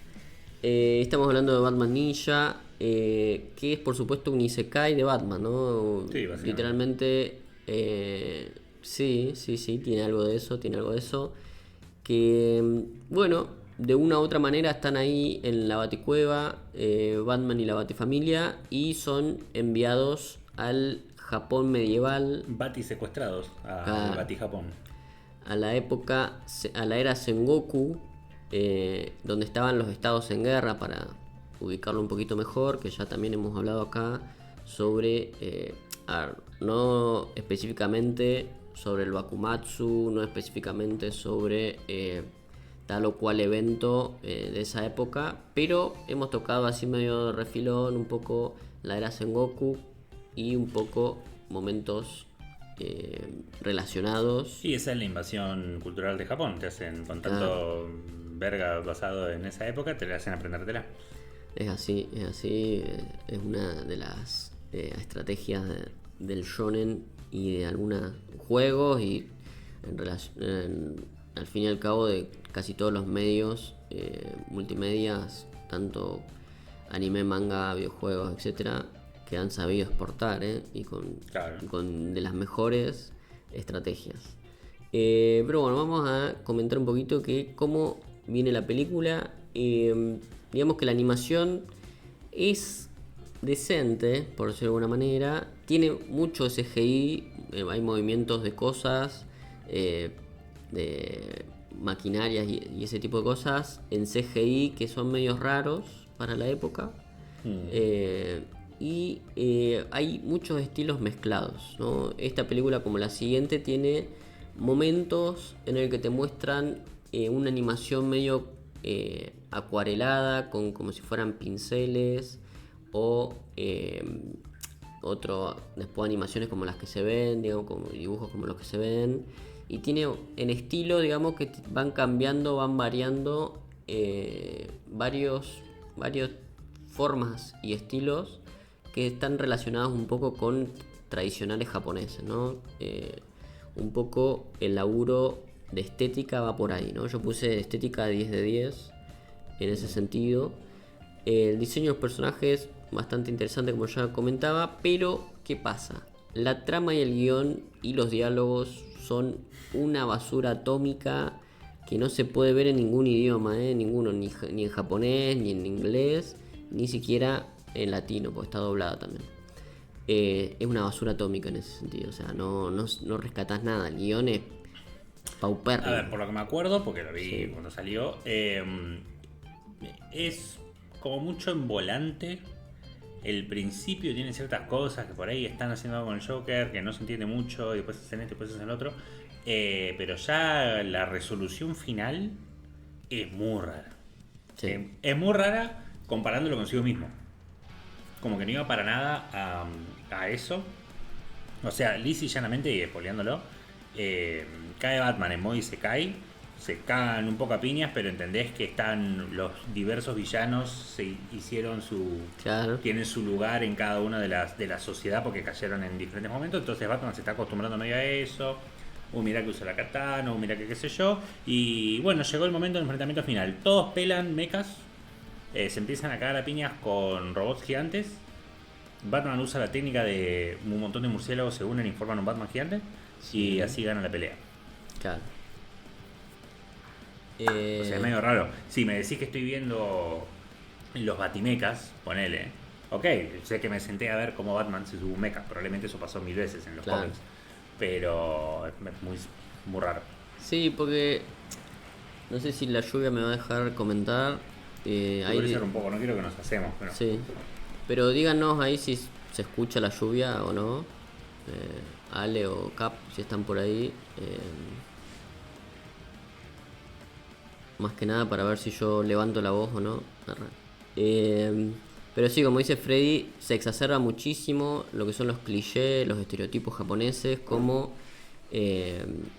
Estamos hablando de Batman Ninja, que es por supuesto un isekai de Batman, ¿no? Sí, básicamente. Literalmente, sí, tiene algo de eso, que, bueno, de una u otra manera están ahí en la Baticueva, Batman y la Batifamilia, y son enviados al Japón medieval, Bati secuestrados Ah. al Bati Japón. a la era Sengoku, donde estaban los estados en guerra, para ubicarlo un poquito mejor, que ya también hemos hablado acá sobre, no específicamente sobre el Bakumatsu, no específicamente sobre tal o cual evento de esa época, pero hemos tocado así medio de refilón un poco la era Sengoku y un poco momentos relacionados. Y esa es la invasión cultural de Japón. Te hacen con tanto verga basado en esa época, te la hacen aprendértela. Es así, es una de las estrategias del shonen y de algunos juegos y al fin y al cabo de casi todos los medios multimedias, tanto anime, manga, videojuegos, etcétera, que han sabido exportar y Claro. con de las mejores estrategias. Pero bueno, vamos a comentar un poquito que cómo viene la película. Digamos que la animación es decente, por decirlo de alguna manera. Tiene mucho CGI, hay movimientos de cosas, de maquinarias y ese tipo de cosas en CGI que son medios raros para la época. Hay muchos estilos mezclados, ¿no? Esta película, como la siguiente, tiene momentos en el que te muestran una animación medio acuarelada, con como si fueran pinceles, o después animaciones como las que se ven, digamos, como dibujos como los que se ven. Y tiene en estilo, digamos, que van cambiando, van variando varios formas y estilos que están relacionados un poco con tradicionales japoneses, ¿no? Un poco el laburo de estética va por ahí, ¿no? Yo puse estética 10 de 10 en ese sentido. El diseño de los personajes bastante interesante, como ya comentaba, pero ¿qué pasa? La trama y el guión y los diálogos son una basura atómica que no se puede ver en ningún idioma, ninguno, ni en japonés, ni en inglés, ni siquiera en latino, porque está doblada también. Es una basura atómica en ese sentido, o sea, no rescatás nada, el guión es paupérrimo. A ver, por lo que me acuerdo, porque lo vi Sí. cuando salió, es como mucho en volante. El principio tiene ciertas cosas que por ahí están haciendo algo con el Joker, que no se entiende mucho, y después hacen esto y después hacen el otro. Pero ya la resolución final es muy rara. Sí. Es muy rara comparándolo consigo mismo. Como que no iba para nada a eso. O sea, lisa y llanamente, y spoileándolo, cae Batman en modo Isekai. Se cagan un poco a piñas, pero entendés que están los diversos villanos, se hicieron Claro. tienen su lugar en cada una de la sociedad porque cayeron en diferentes momentos. Entonces Batman se está acostumbrando medio a eso. Mira que usa la katana, mira que qué sé yo. Y bueno, llegó el momento del enfrentamiento final. Todos pelan mechas, se empiezan a cagar a piñas con robots gigantes. Batman usa la técnica de un montón de murciélagos se unen y forman un Batman gigante. Sí. Y así gana la pelea. Claro. O sea, es medio raro. Si me decís que estoy viendo los batimecas, ponele. Ok, sé que me senté a ver cómo Batman se sube un mecha. Probablemente eso pasó 1000 veces en los Claro. cómics. Pero es muy raro. Sí, porque no sé si la lluvia me va a dejar comentar. Puede un poco, no quiero que nos hacemos. Pero... Sí, pero díganos ahí si se escucha la lluvia o no. Ale o Cap, si están por ahí. Más que nada para ver si yo levanto la voz o no. Pero sí, como dice Freddy, se exacerba muchísimo lo que son los clichés, los estereotipos japoneses, como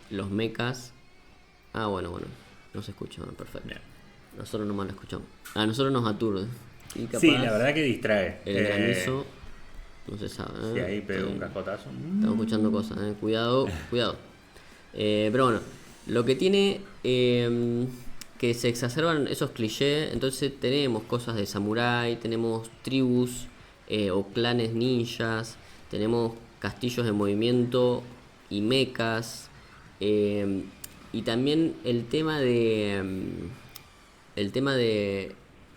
los mechas. Ah, bueno, no se escucha, perfecto. Bien. Nosotros nomás lo escuchamos. A nosotros nos aturde. Y capaz Sí, la verdad que distrae. el granizo no se sabe. Si ahí pegó un cascotazo. Estamos escuchando cosas, cuidado. Pero bueno, lo que tiene que se exacerban esos clichés. Entonces tenemos cosas de samurái, tenemos tribus o clanes ninjas, tenemos castillos en movimiento y mechas. Y también el tema de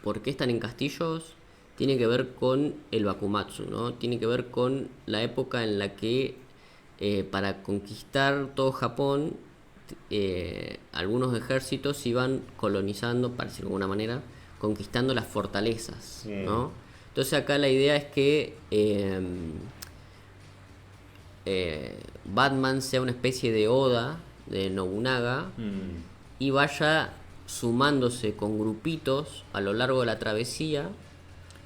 por qué están en castillos tiene que ver con el Bakumatsu, ¿no? Tiene que ver con la época en la que para conquistar todo Japón algunos ejércitos iban colonizando, para decirlo de alguna manera, conquistando las fortalezas, ¿no? Entonces acá la idea es que Batman sea una especie de Oda de Nobunaga y vaya sumándose con grupitos a lo largo de la travesía.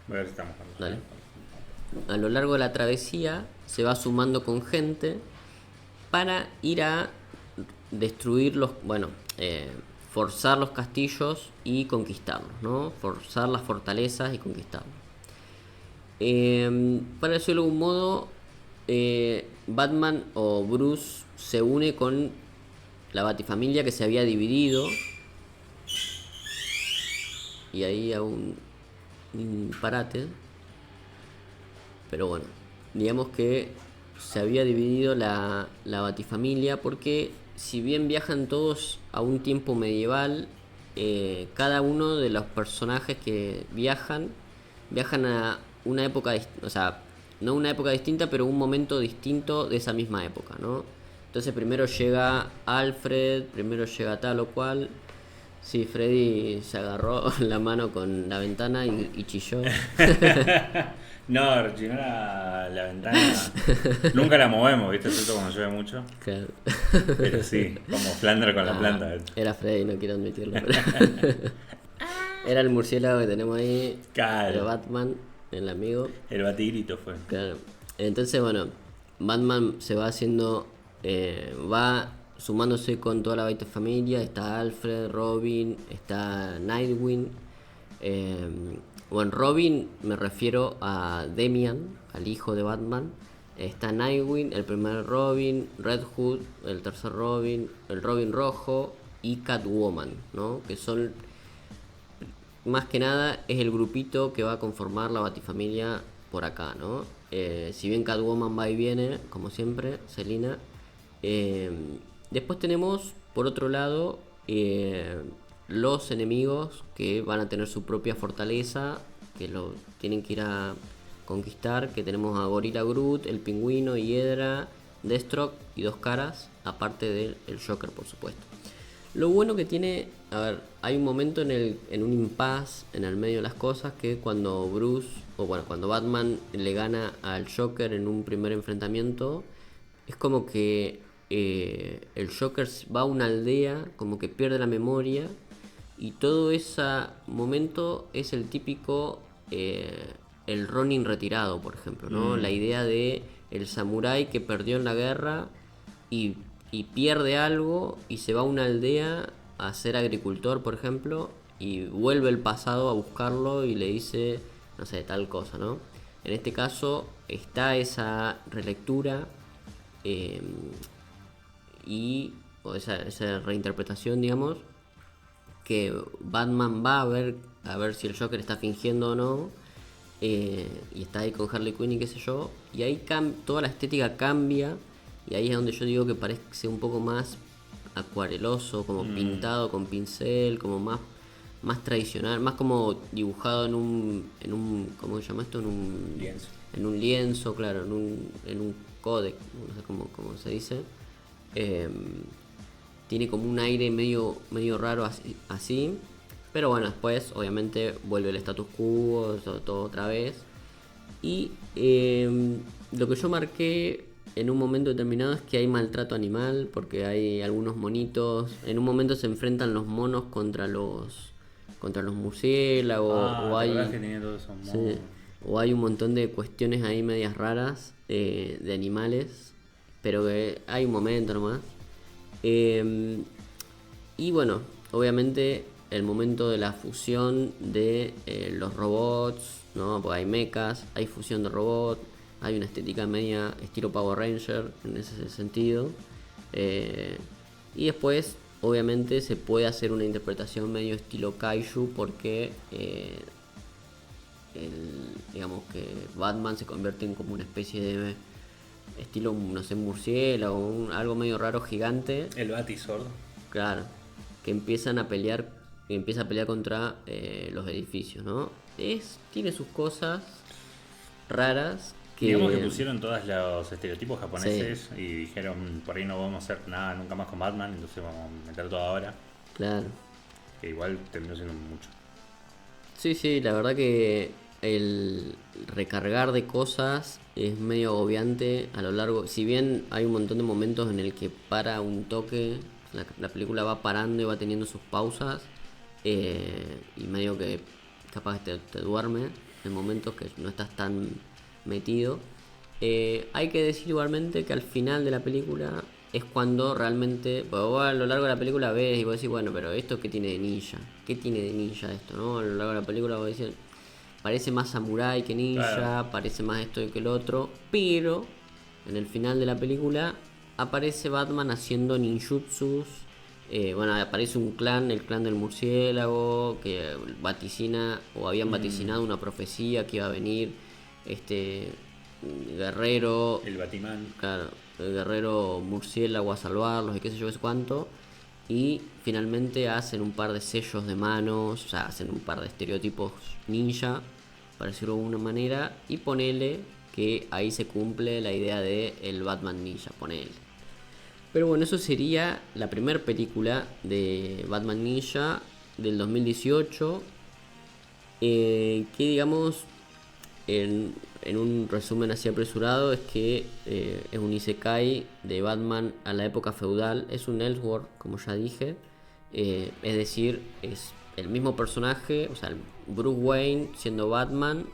Voy a ver si estamos Dale. A lo largo de la travesía se va sumando con gente para ir a destruir forzar los castillos y conquistarlos, ¿no? Forzar las fortalezas y conquistarlos. Para decirlo de algún modo, Batman o Bruce se une con la Batifamilia que se había dividido. Y ahí hago un parate. Pero bueno, digamos que se había dividido la Batifamilia porque si bien viajan todos a un tiempo medieval, cada uno de los personajes que viajan a una época, o sea, no una época distinta, pero un momento distinto de esa misma época, ¿no? Entonces primero llega Alfred, primero llega tal o cual. Sí, Freddy se agarró la mano con la ventana y chilló. No, rechinó la ventana. Nunca la movemos, ¿viste? Excepto cuando llueve mucho. Claro. Pero sí, como Flanders con la planta. Era Freddy, no quiero admitirlo. Era el murciélago que tenemos ahí. Claro. De Batman, el amigo. El batigrito fue. Claro. Entonces, bueno, Batman se va haciendo. Va sumándose con toda la Baita familia. Está Alfred, Robin, está Nightwing. Bueno, Robin me refiero a Damian, al hijo de Batman. Está Nightwing, el primer Robin, Red Hood, el tercer Robin, el Robin rojo y Catwoman, ¿no? Que son, más que nada, es el grupito que va a conformar la Batifamilia por acá, ¿no? Si bien Catwoman va y viene, como siempre, Selina. Después tenemos, por otro lado, los enemigos que van a tener su propia fortaleza, que lo tienen que ir a conquistar, que tenemos a Gorilla Groot, el Pingüino, Hiedra, Deathstroke y Dos Caras, aparte del Joker, por supuesto. Lo bueno que tiene, a ver, hay un momento en un impasse, en el medio de las cosas, que cuando cuando Batman le gana al Joker en un primer enfrentamiento, es como que el Joker va a una aldea, como que pierde la memoria, y todo ese momento es el típico el Ronin retirado, por ejemplo, ¿no? La idea de el samurái que perdió en la guerra y pierde algo y se va a una aldea a ser agricultor, por ejemplo, y vuelve el pasado a buscarlo y le dice, no sé, tal cosa, ¿no? En este caso está esa relectura o esa reinterpretación, digamos, que Batman va a ver si el Joker está fingiendo o no, y está ahí con Harley Quinn y qué sé yo, y ahí toda la estética cambia, y ahí es donde yo digo que parece un poco más acuareloso, como pintado con pincel, como más tradicional, más como dibujado en un ¿cómo se llama esto? Lienzo. En un lienzo, claro, en un códec, no sé cómo se dice. Tiene como un aire medio raro así. Pero bueno, después obviamente vuelve el status quo, todo otra vez. Y lo que yo marqué en un momento determinado es que hay maltrato animal, porque hay algunos monitos. En un momento se enfrentan los monos contra los murciélagos. Ah, o la verdad hay es que tenía todos esos monos. sí, o hay un montón de cuestiones ahí medias raras de animales. Pero que hay un momento nomás. Y bueno, obviamente el momento de la fusión de los robots, ¿no? Porque hay mechas, hay fusión de robots, hay una estética media estilo Power Ranger en ese sentido. Y después, obviamente, se puede hacer una interpretación medio estilo Kaiju, porque digamos que Batman se convierte en como una especie de estilo, no sé, murciélago, algo medio raro gigante. El Batisword. Claro, que empieza a pelear contra los edificios, ¿no? Tiene sus cosas raras que... Digamos que pusieron todos los estereotipos japoneses y dijeron, por ahí no vamos a hacer nada nunca más con Batman, entonces vamos a meter todo ahora. Claro. Que igual terminó siendo mucho. Sí, la verdad que el recargar de cosas es medio agobiante a lo largo. Si bien hay un montón de momentos en el que para un toque, la película va parando y va teniendo sus pausas, y medio que capaz te duerme en momentos que no estás tan metido. Hay que decir igualmente que al final de la película es cuando realmente, vos a lo largo de la película ves y vos decís, bueno, pero esto ¿qué tiene de ninja? ¿Qué tiene de ninja esto, no? A lo largo de la película vos decís, parece más samurái que ninja, claro, parece más esto que el otro, pero en el final de la película aparece Batman haciendo ninjutsus. Bueno, aparece un clan, el clan del murciélago, que vaticina, o habían vaticinado una profecía que iba a venir este guerrero, el Batimán. claro, el guerrero murciélago a salvarlos y qué sé yo, qué sé cuánto. Y finalmente hacen un par de sellos de manos, o sea, hacen un par de estereotipos ninja, para decirlo de alguna manera, y ponele que ahí se cumple la idea de el Batman ninja, ponele. Pero bueno, eso sería la primera película de Batman Ninja del 2018, que digamos, en un resumen así apresurado, es que es un isekai de Batman a la época feudal, es un Elseworld, como ya dije, es decir, es el mismo personaje, o sea, Bruce Wayne siendo Batman,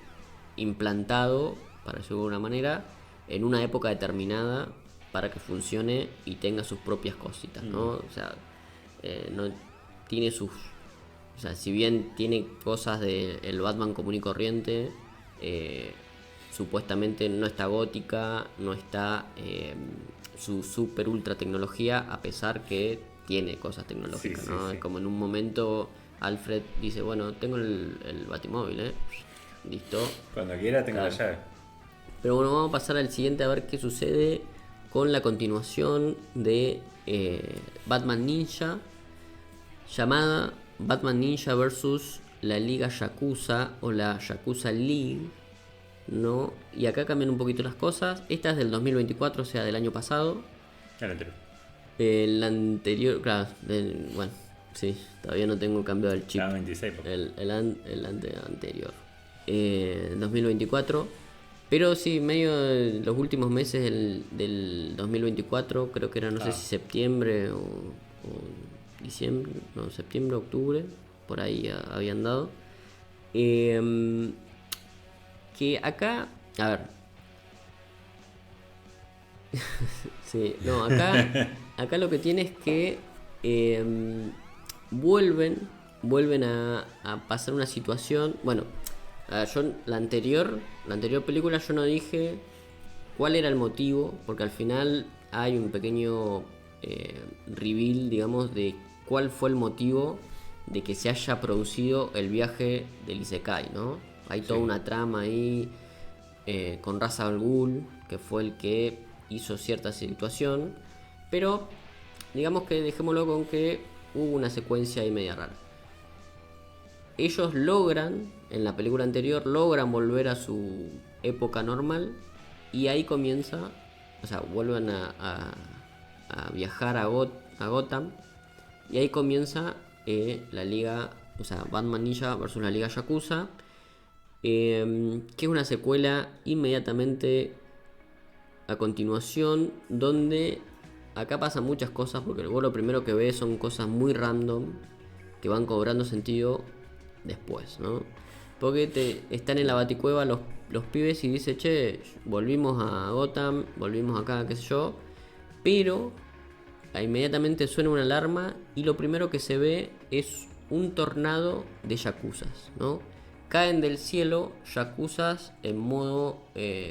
implantado, para decirlo de alguna manera, en una época determinada para que funcione y tenga sus propias cositas, ¿no? O sea, no tiene sus... O sea, si bien tiene cosas del Batman común y corriente, supuestamente no está gótica, no está su super ultra tecnología, a pesar que tiene cosas tecnológicas, ¿no? Sí. Como en un momento Alfred dice, bueno, tengo el Batimóvil, listo. Cuando quiera tengo la llave. Pero bueno, vamos a pasar al siguiente a ver qué sucede con la continuación de Batman Ninja, llamada Batman Ninja vs. la Liga Yakuza o la Yakuza League, ¿no? Y acá cambian un poquito las cosas. Esta es del 2024, o sea, del año pasado. El anterior. El anterior, claro, bueno, sí, todavía no tengo cambiado el chip. Cada 26, el anterior. 2024. Pero sí, medio de los últimos meses del 2024, creo que era, no sé si septiembre o diciembre, no, septiembre, octubre, por ahí habían dado. Que acá, a ver. Sí, no, acá lo que tiene es que vuelven a pasar una situación. Bueno, yo la anterior película yo no dije cuál era el motivo, porque al final hay un pequeño reveal, digamos, de cuál fue el motivo de que se haya producido el viaje del Isekai, ¿no? Hay toda una trama ahí con Ra's al Ghul, que fue el que hizo cierta situación, pero digamos que dejémoslo con que hubo una secuencia ahí media rara. Ellos logran, en la película anterior, logran volver a su época normal y ahí comienza, o sea, vuelven a viajar a Gotham y ahí comienza la liga, o sea, Batman Ninja versus la Liga Yakuza, que es una secuela inmediatamente a continuación, donde acá pasan muchas cosas, porque vos lo primero que ves son cosas muy random que van cobrando sentido después, ¿no? Porque están en la baticueva los pibes y dice, che, volvimos a Gotham, volvimos acá, qué sé yo, pero inmediatamente suena una alarma y lo primero que se ve es un tornado de yakuzas, ¿no? Caen del cielo yakuzas en modo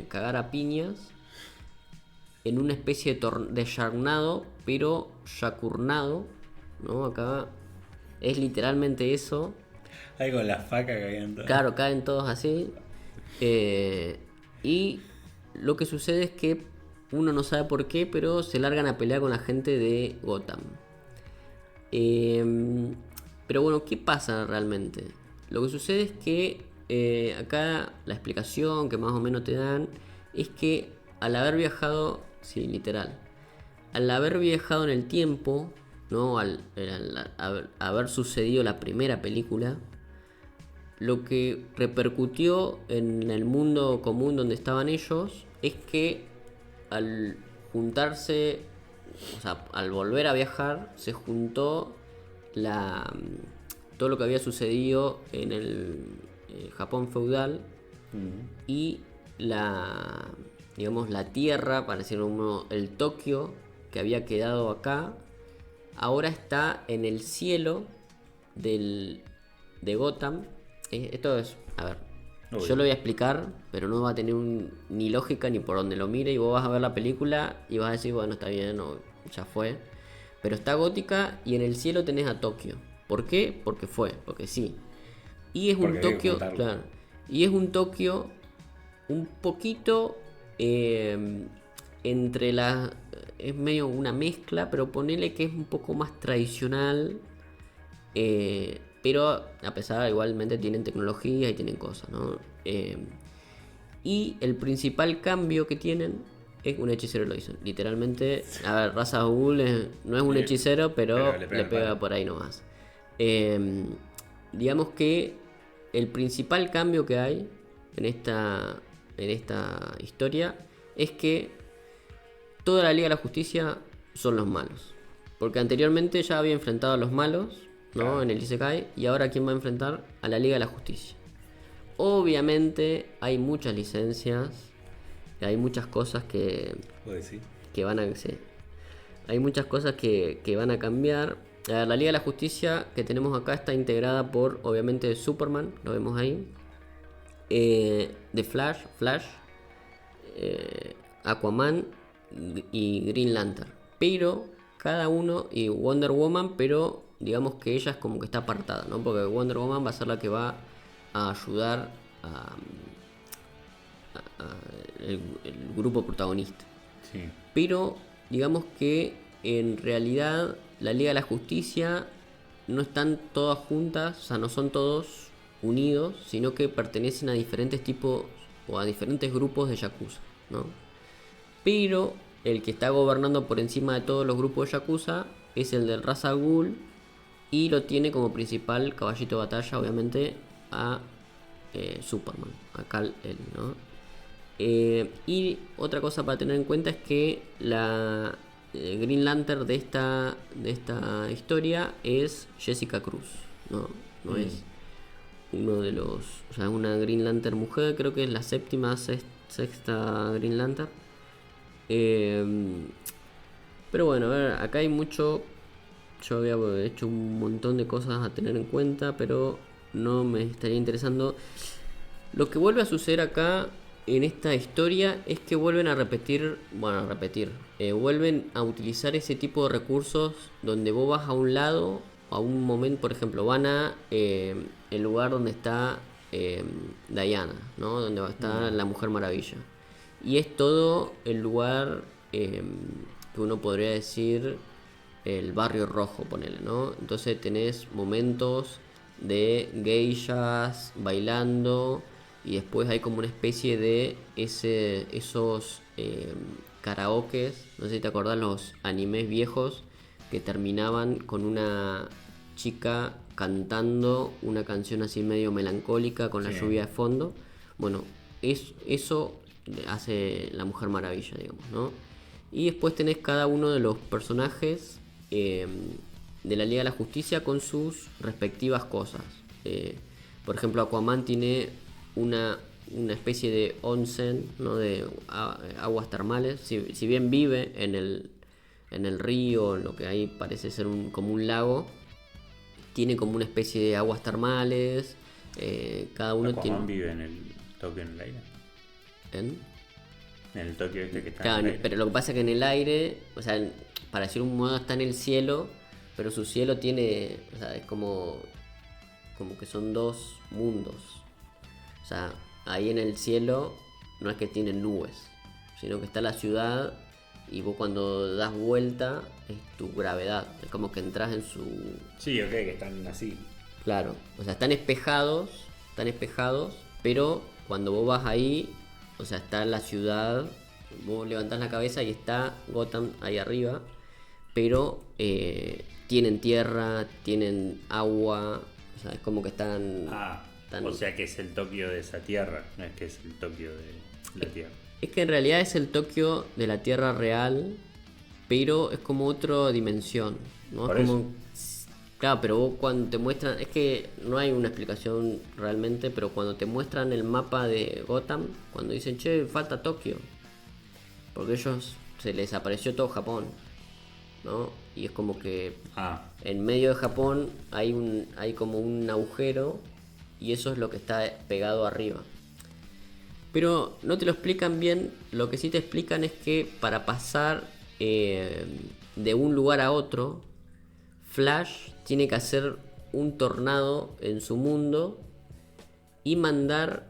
cagar a piñas, en una especie de yarnado, pero yakurnado, ¿no? Acá es literalmente eso. Ahí con la faca caían todos. Claro, caen todos así. Y lo que sucede es que uno no sabe por qué, pero se largan a pelear con la gente de Gotham. Pero bueno, ¿qué pasa realmente? Lo que sucede es que acá la explicación que más o menos te dan es que al haber viajado, sí, literal, al haber viajado en el tiempo, ¿no? Al haber sucedido la primera película, lo que repercutió en el mundo común donde estaban ellos es que al juntarse, o sea, al volver a viajar, se juntó todo lo que había sucedido en el Japón feudal y digamos, la tierra, para decirlo, el Tokio que había quedado acá, ahora está en el cielo de Gotham. Esto es, a ver, yo lo voy a explicar, pero no va a tener ni lógica ni por donde lo mire, y vos vas a ver la película y vas a decir, bueno, está bien, o ya fue. Pero está gótica y en el cielo tenés a Tokio. ¿Por qué? Porque sí. Y es un Tokio, claro, y es un Tokio un poquito entre la... Es medio una mezcla, pero ponele que es un poco más tradicional. Pero a pesar, igualmente tienen tecnología y tienen cosas, ¿no? Y el principal cambio que tienen es un hechicero lo hizo. Literalmente, a ver, Ra's al Ghul no es un hechicero, pero le pega por ahí nomás. Digamos que el principal cambio que hay en esta historia es que toda la Liga de la Justicia son los malos. Porque anteriormente ya había enfrentado a los malos, ¿no? Claro. En el Isekai. Y ahora ¿quién va a enfrentar? A la Liga de la Justicia. Obviamente hay muchas licencias. Hay muchas cosas que van a... Sí, hay muchas cosas que van a cambiar. A ver, la Liga de la Justicia que tenemos acá está integrada por, obviamente, Superman. Lo vemos ahí. The Flash, Aquaman y Green Lantern. Pero cada uno, y Wonder Woman, pero digamos que ella es como que está apartada, ¿no? Porque Wonder Woman va a ser la que va a ayudar el grupo protagonista. Sí. Pero digamos que en realidad la Liga de la Justicia no están todas juntas, o sea, no son todos unidos, sino que pertenecen a diferentes tipos o a diferentes grupos de Yakuza, ¿no? Pero el que está gobernando por encima de todos los grupos de Yakuza es el del Ra's al Ghul, y lo tiene como principal caballito de batalla, obviamente, a Superman, a Kal-El, ¿no? Y otra cosa para tener en cuenta es que la Green Lantern de esta historia es Jessica Cruz, no es uno de los... O sea, es una Green Lantern mujer, creo que es la sexta Green Lantern. Pero bueno, a ver, acá hay mucho... Yo había hecho un montón de cosas a tener en cuenta, pero no me estaría interesando. Lo que vuelve a suceder acá en esta historia es que vuelven a repetir, vuelven a utilizar ese tipo de recursos donde vos vas a un lado, a un momento, por ejemplo, van a el lugar donde está Diana, ¿no? Donde va a estar la Mujer Maravilla. Y es todo el lugar que uno podría decir el barrio rojo, ponele, ¿no? Entonces tenés momentos de geishas bailando, y después hay como una especie de esos karaokes, no sé si te acordás, los animes viejos que terminaban con una chica cantando una canción así medio melancólica con la lluvia de fondo. Bueno, eso hace la Mujer Maravilla, digamos, ¿no? Y después tenés cada uno de los personajes de la Liga de la Justicia con sus respectivas cosas. Por ejemplo, Aquaman tiene una especie de onsen, ¿no? De aguas termales. Si bien vive en el río, en lo que ahí parece ser como un lago, tiene como una especie de aguas termales. Cada uno Aquaman vive en el Tokio, en el aire. En el Tokio este que está claro, en el aire. Pero lo que pasa es que en el aire, o sea, para decir un modo, está en el cielo, pero su cielo tiene, o sea, es como que son dos mundos. O sea, ahí en el cielo no es que tienen nubes, sino que está la ciudad, y vos cuando das vuelta es tu gravedad, es como que entras en su... Sí, ok, que están así. Claro, o sea, están espejados, pero cuando vos vas ahí, o sea, está la ciudad, vos levantás la cabeza y está Gotham ahí arriba, pero tienen tierra, tienen agua, o sea, es como que están... O sea que es el Tokio de esa tierra, no es que es el Tokio de la tierra. Es que en realidad es el Tokio de la tierra real, pero es como otra dimensión, ¿no? Por es eso. como... Claro, pero vos cuando te muestran... Es que no hay una explicación realmente, pero cuando te muestran el mapa de Gotham, cuando dicen, che, falta Tokio, porque ellos se les apareció todo Japón, ¿no? Y es como que en medio de Japón hay como un agujero, y eso es lo que está pegado arriba. Pero no te lo explican bien. Lo que sí te explican es que para pasar de un lugar a otro, Flash tiene que hacer un tornado en su mundo y mandar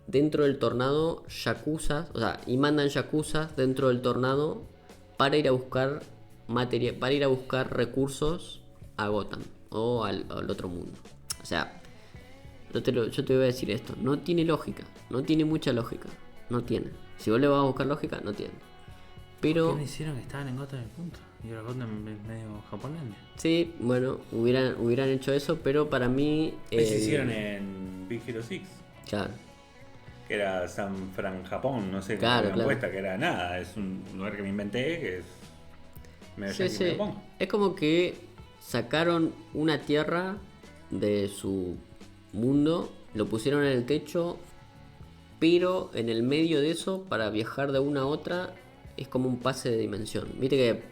dentro del tornado yakuzas, o sea, y mandan yakuzas dentro del tornado para ir a buscar materia, para ir a buscar recursos a Gotham o al otro mundo. O sea, yo te voy a decir esto, no tiene lógica, no tiene mucha lógica, no tiene. Si vos le vas a buscar lógica, no tiene. Pero ¿Qué me hicieron que estaban en Gotham en el punto? Y ahora Gotham es medio japonés. sí, bueno, hubieran hecho eso, pero para mí... Se hicieron en Big Hero 6. Claro, Que era San Fran, Japón, no sé cómo Claro, la claro. encuesta, que era nada, es un lugar que me inventé, que es medio sí, yankee, sí. medio pongo. Es como que sacaron una tierra de su mundo, lo pusieron en el techo, pero en el medio de eso, para viajar de una a otra, es como un pase de dimensión. Viste que,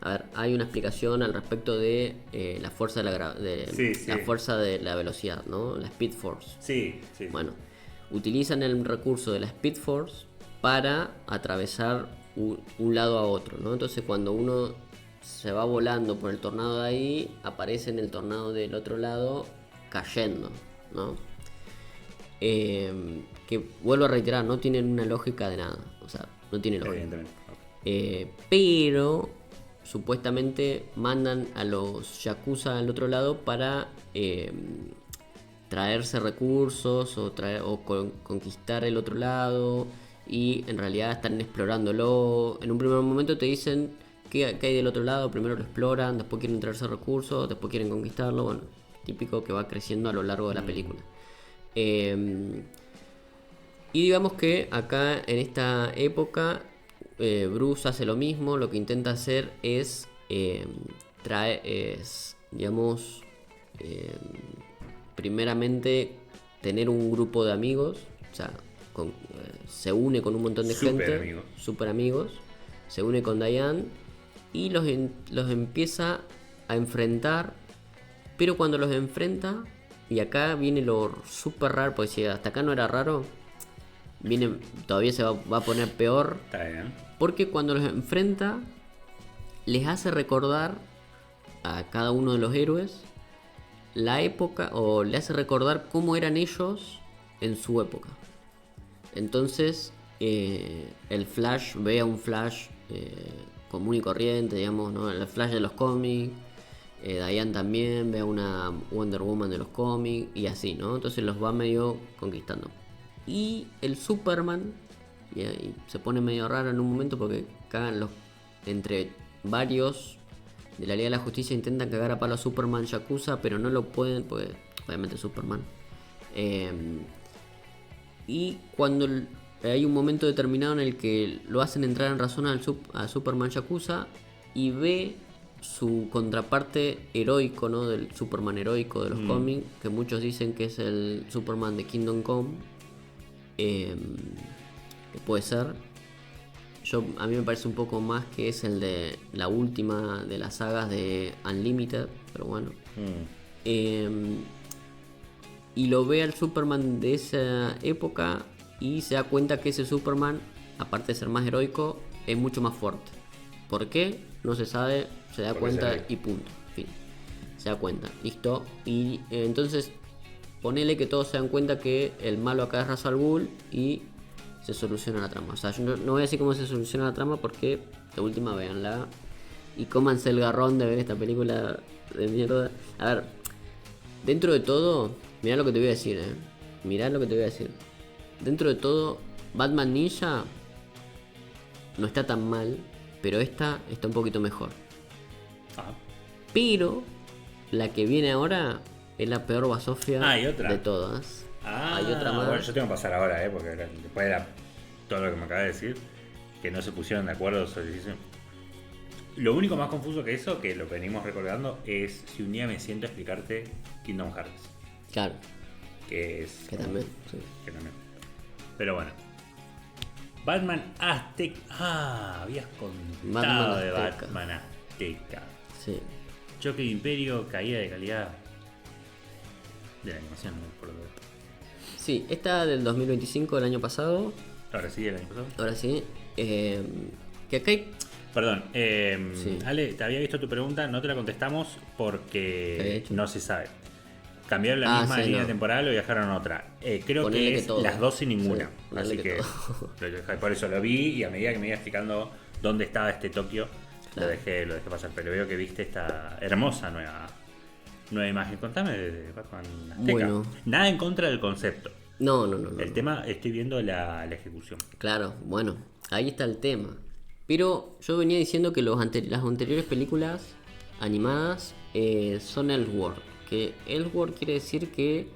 a ver, hay una explicación al respecto de la fuerza Sí, sí. la fuerza de la velocidad, ¿no? La Speed Force. Sí, sí. Bueno, utilizan el recurso de la Speed Force para atravesar un lado a otro, ¿no? Entonces cuando uno se va volando por el tornado de ahí, aparece en el tornado del otro lado cayendo, ¿no? Que vuelvo a reiterar, no tienen una lógica de nada, o sea, no tiene lógica. Evidentemente. Pero supuestamente mandan a los yakuza al otro lado para traerse recursos o conquistar el otro lado, y en realidad están explorándolo. En un primer momento te dicen qué hay del otro lado, primero lo exploran, después quieren traerse recursos, después quieren conquistarlo, bueno, típico que va creciendo a lo largo de la película. Y digamos que acá en esta época Bruce hace lo mismo, lo que intenta hacer es digamos, primeramente tener un grupo de amigos, o sea, se une con un montón de gente, super amigos, se une con Diane y los empieza a enfrentar, pero cuando los enfrenta, y acá viene lo super raro, porque si hasta acá no era raro, todavía se va a poner peor. Está bien. Porque cuando los enfrenta, les hace recordar a cada uno de los héroes la época, o le hace recordar cómo eran ellos en su época. Entonces, el Flash ve a un Flash común y corriente, digamos, ¿no? El Flash de los cómics. Diane también ve a una Wonder Woman de los cómics y así, ¿no? Entonces los va medio conquistando. Y el Superman, y se pone medio raro en un momento porque cagan entre varios de la Liga de la Justicia intentan cagar a palo a Superman Yakuza, pero no lo pueden porque obviamente es Superman. Y cuando hay un momento determinado en el que lo hacen entrar en razón a Superman Yakuza y ve su contraparte heroico, ¿no? Del Superman heroico de los cómics, que muchos dicen que es el Superman de Kingdom Come, que puede ser. A mí me parece un poco más que es el de la última de las sagas de Unlimited, pero bueno. Y lo ve al Superman de esa época y se da cuenta que ese Superman, aparte de ser más heroico, es mucho más fuerte. ¿Por qué? No se sabe, se da cuenta y punto. Fin. Se da cuenta, listo. Y entonces ponele que todos se dan cuenta que el malo acá es Ra's al Ghul y se soluciona la trama. O sea, yo no voy a decir cómo se soluciona la trama porque de última véanla y cómanse el garrón de ver esta película de mierda. A ver, dentro de todo, mirá lo que te voy a decir, mirá lo que te voy a decir. Dentro de todo, Batman Ninja no está tan mal, pero esta está un poquito mejor. Pero la que viene ahora es la peor basofia de todas. Hay otra más. Bueno, yo tengo que pasar ahora, porque después de todo lo que me acaba de decir, que no se pusieron de acuerdo sobre eso. Lo único más confuso que eso, que lo que venimos recordando, es si un día me siento a explicarte Kingdom Hearts. Claro. Que es. Que también, sí. Que también. Pero bueno. Batman Azteca. Habías contado de Batman Azteca. Sí. Choque de Imperio, caída de calidad de la animación, por lo que veo. Sí, esta del 2025, del año pasado. Ahora sí, el año pasado. Ahora sí. Que acá hay... Perdón, sí. Ale, te había visto tu pregunta, no te la contestamos porque no se sabe. Cambiaron la misma sí, línea no. temporal o viajaron a otra. Creo Ponele que que es todo. las dos sin ninguna. Sí, ponele Así que que por eso lo vi y a medida que me iba explicando dónde estaba este Tokio, Claro. lo dejé pasar. Pero veo que viste esta hermosa nueva imagen. Contame de Batman Azteca. Bueno. Nada en contra del concepto. No. El tema, estoy viendo la ejecución. Claro, bueno, ahí está el tema. Pero yo venía diciendo que las anteriores películas animadas son Elseworld. Que Elseworld quiere decir que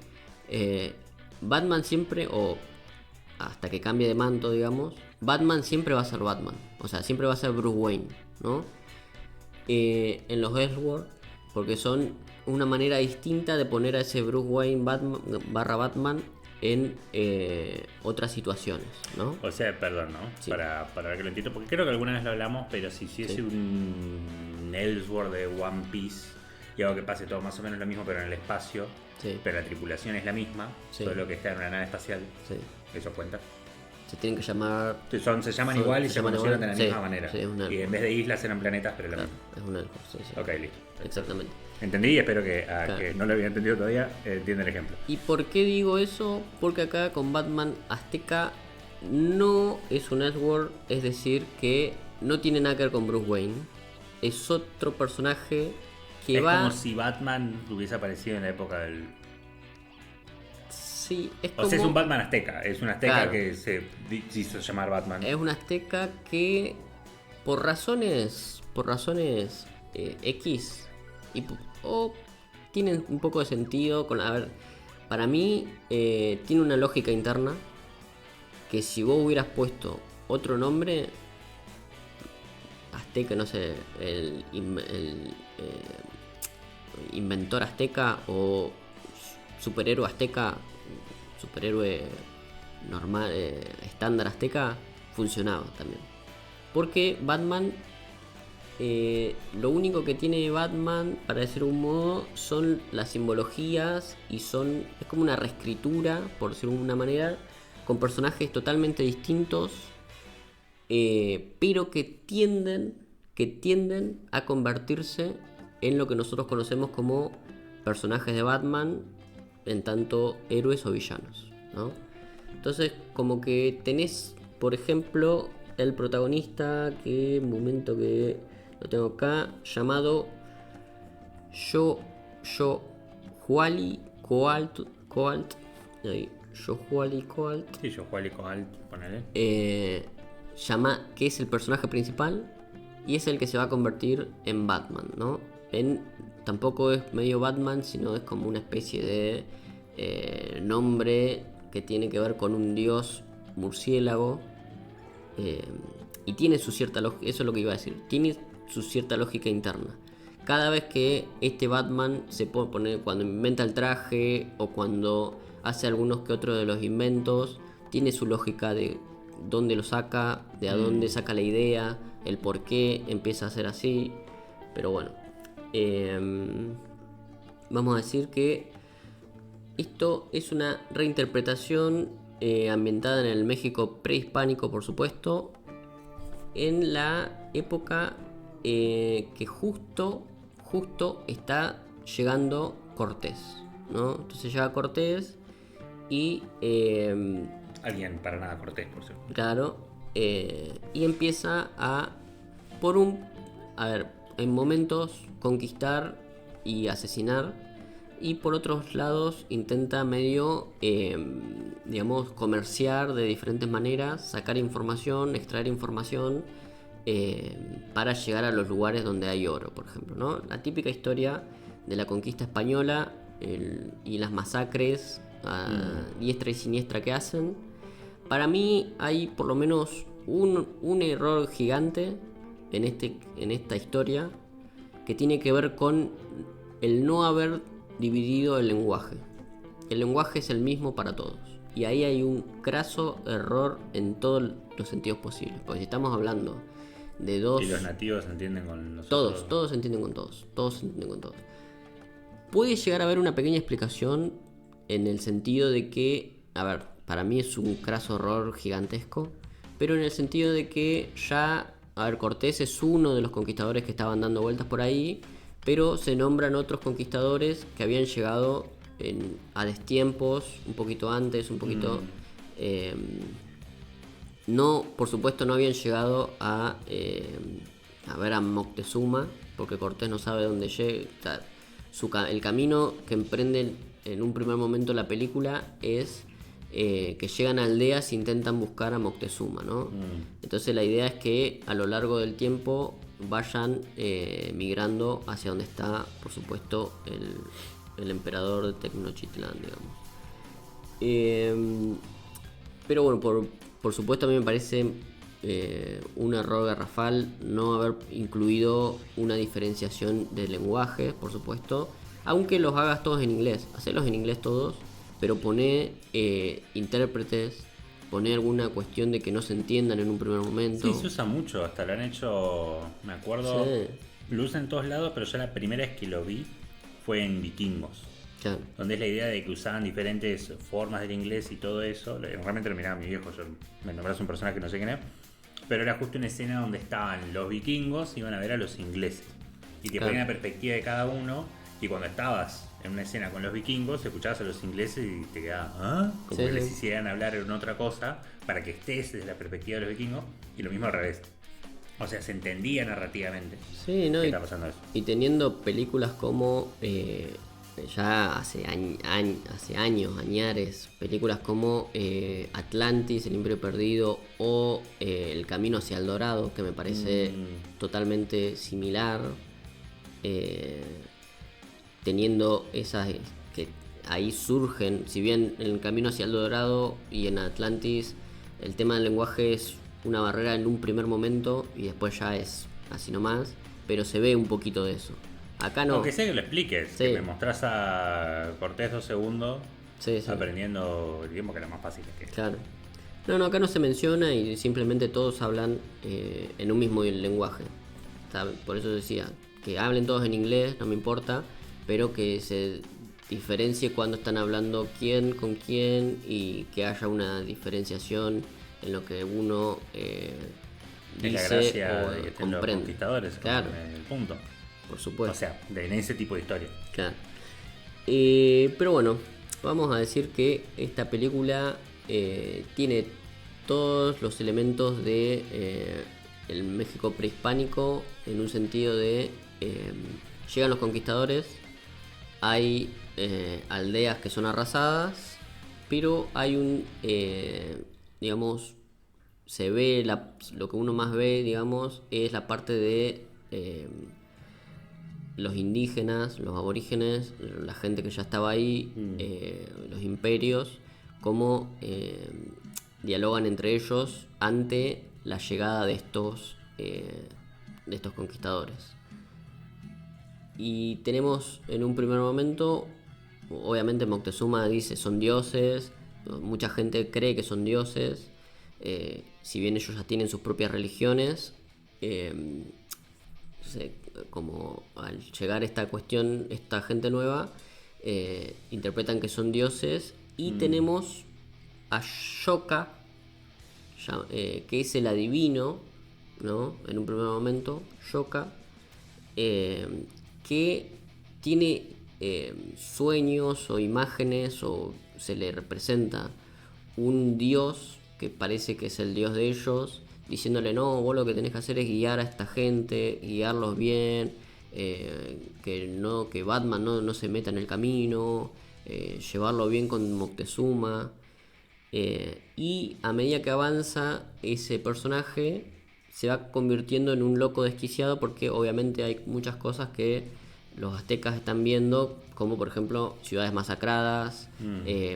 Batman siempre, o hasta que cambie de manto, digamos, Batman siempre va a ser Batman. O sea, siempre va a ser Bruce Wayne, ¿no? En los Elseworld, porque son una manera distinta de poner a ese Bruce Wayne Batman en otras situaciones, ¿no? O sea, perdón, ¿no? Sí. Para ver que lo entiendo, porque creo que alguna vez lo hablamos, pero si hiciese Sí. un Elseworld de One Piece y algo que pase todo más o menos lo mismo, pero en el espacio, Sí. pero la tripulación es la misma, Sí. solo que está en una nave espacial, Sí. eso cuenta. Se tienen que llamar. Se llaman Son- igual y se se llaman conocieron de igual. la Sí, misma manera. sí, es una Y en vez de islas eran planetas, pero la misma. Es un Elseworld, sí, sí. Ok, listo. Exactamente. Entendí y espero que, Claro. que no lo había entendido todavía, entienda el ejemplo. ¿Y por qué digo eso? Porque acá con Batman Azteca no es un Elseworld, es decir, que no tiene nada que ver con Bruce Wayne. Es otro personaje que Es va. como si Batman hubiese aparecido en la época del... Sí, es O como. sea, es un Batman azteca. Es un azteca Claro. que se hizo llamar Batman. Es un azteca que por razones X o tienen un poco de sentido con, a ver, para mí tiene una lógica interna que si vos hubieras puesto otro nombre azteca, no sé, el inventor azteca o superhéroe azteca, superhéroe normal, estándar azteca, funcionaba también. Porque Batman, lo único que tiene Batman, para decir un modo, son las simbologías y es como una reescritura, por decirlo de una manera, con personajes totalmente distintos, pero que tienden a convertirse en lo que nosotros conocemos como personajes de Batman, en tanto héroes o villanos, ¿no? Entonces, como que tenés, por ejemplo, el protagonista, que un momento que lo tengo acá, llamado Huali Coalt, ahí, Huali Coalt, Sí, yo Juan Alt, ponele. que es el personaje principal y es el que se va a convertir en Batman, ¿no? Tampoco es medio Batman, sino es como una especie de nombre que tiene que ver con un dios murciélago, y tiene su cierta lógica, eso es lo que iba a decir, tiene su cierta lógica interna. Cada vez que este Batman se puede poner, cuando inventa el traje o cuando hace algunos que otros de los inventos, tiene su lógica de dónde lo saca, de a dónde saca la idea, el por qué empieza a ser así. Pero bueno, vamos a decir que esto es una reinterpretación ambientada en el México prehispánico, por supuesto, en la época que justo está llegando Cortés, ¿no? Entonces llega Cortés y Alguien para nada cortés, por cierto. claro, y empieza en momentos conquistar y asesinar, y por otros lados intenta medio, digamos, comerciar de diferentes maneras, sacar información, extraer información, para llegar a los lugares donde hay oro, por ejemplo, ¿no? La típica historia de la conquista española y las masacres a diestra y siniestra que hacen. Para mí hay por lo menos un error gigante en esta historia, que tiene que ver con el no haber dividido el lenguaje. El lenguaje es el mismo para todos, y ahí hay un craso error en todos los sentidos posibles, porque si estamos hablando de dos... Y los nativos se entienden con nosotros. Todos se entienden con todos. Todos se entienden con todos. Puede llegar a haber una pequeña explicación en el sentido de que, a ver, para mí es un craso error gigantesco, pero en el sentido de que ya, a ver, Cortés es uno de los conquistadores que estaban dando vueltas por ahí, pero se nombran otros conquistadores que habían llegado a destiempos, un poquito antes, un poquito... no, por supuesto no habían llegado a ver a Moctezuma, porque Cortés no sabe dónde llega. El camino que emprenden en un primer momento la película es que llegan a aldeas e intentan buscar a Moctezuma, ¿no? Entonces la idea es que a lo largo del tiempo vayan migrando hacia donde está, por supuesto, el emperador de Tenochtitlán, digamos. Pero bueno, por supuesto a mí me parece un error garrafal no haber incluido una diferenciación de lenguaje, por supuesto, aunque los hagas todos en inglés, hacerlos en inglés todos, pero poné intérpretes, poné alguna cuestión de que no se entiendan en un primer momento. Sí, se usa mucho, hasta lo han hecho, me acuerdo, Sí. lo usan en todos lados, pero yo la primera vez que lo vi fue en Vikingos. Claro. Donde es la idea de que usaban diferentes formas del inglés y todo eso. Realmente lo miraba mi viejo, yo me nombras un personaje que no sé quién es. Pero era justo una escena donde estaban los vikingos y iban a ver a los ingleses. Y te ponían la perspectiva de cada uno. Y cuando estabas en una escena con los vikingos, escuchabas a los ingleses y te quedabas, ¿ah? Como Sí, que les sí. hicieran hablar en otra cosa para que estés desde la perspectiva de los vikingos. Y lo mismo al revés. O sea, se entendía narrativamente. Sí, ¿no? ¿Qué está pasando eso? Y teniendo películas como ya hace años, añares, películas como Atlantis, El Imperio Perdido o El Camino hacia el Dorado, que me parece totalmente similar, teniendo esas que ahí surgen, si bien en El Camino hacia el Dorado y en Atlantis el tema del lenguaje es una barrera en un primer momento y después ya es así nomás, pero se ve un poquito de eso. Acá no. Aunque sea que lo expliques, Sí. que me mostrás a Cortés 2 segundos Sí, sí. aprendiendo el idioma, que era más fácil que Claro. No, acá no se menciona y simplemente todos hablan en un mismo lenguaje. Por eso decía, que hablen todos en inglés, no me importa, pero que se diferencie cuando están hablando quién con quién y que haya una diferenciación en lo que uno es la dice gracia o de que estén los comprende. conquistadores, Claro, en el punto. por supuesto. O sea, en ese tipo de historia. Claro. Pero bueno, vamos a decir que esta película tiene todos los elementos de el México prehispánico, en un sentido de llegan los conquistadores, hay aldeas que son arrasadas, pero hay digamos, se ve lo que uno más ve, digamos, es la parte de los indígenas, los aborígenes, la gente que ya estaba ahí, los imperios, cómo dialogan entre ellos ante la llegada de estos conquistadores. Y tenemos en un primer momento, obviamente Moctezuma dice son dioses, mucha gente cree que son dioses, si bien ellos ya tienen sus propias religiones, como al llegar esta cuestión, esta gente nueva, interpretan que son dioses y tenemos a Shoka, que es el adivino, ¿no? En un primer momento, Shoka, que tiene sueños o imágenes o se le representa un dios que parece que es el dios de ellos, diciéndole no, vos lo que tenés que hacer es guiar a esta gente, guiarlos bien, que Batman no se meta en el camino, llevarlo bien con Moctezuma. Y a medida que avanza ese personaje se va convirtiendo en un loco desquiciado, porque obviamente hay muchas cosas que los aztecas están viendo, como por ejemplo ciudades masacradas,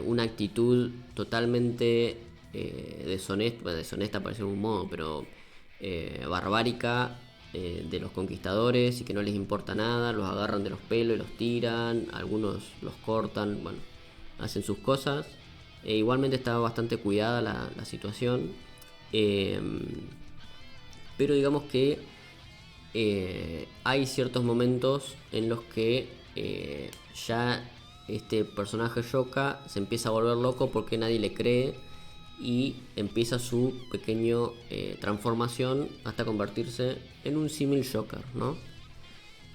una actitud totalmente deshonesta parece un modo, pero barbárica de los conquistadores, y que no les importa nada, los agarran de los pelos y los tiran, algunos los cortan, bueno, hacen sus cosas. Igualmente está bastante cuidada la situación, pero digamos que hay ciertos momentos en los que ya este personaje Shoka se empieza a volver loco porque nadie le cree y empieza su pequeño transformación hasta convertirse en un símil Joker, ¿no?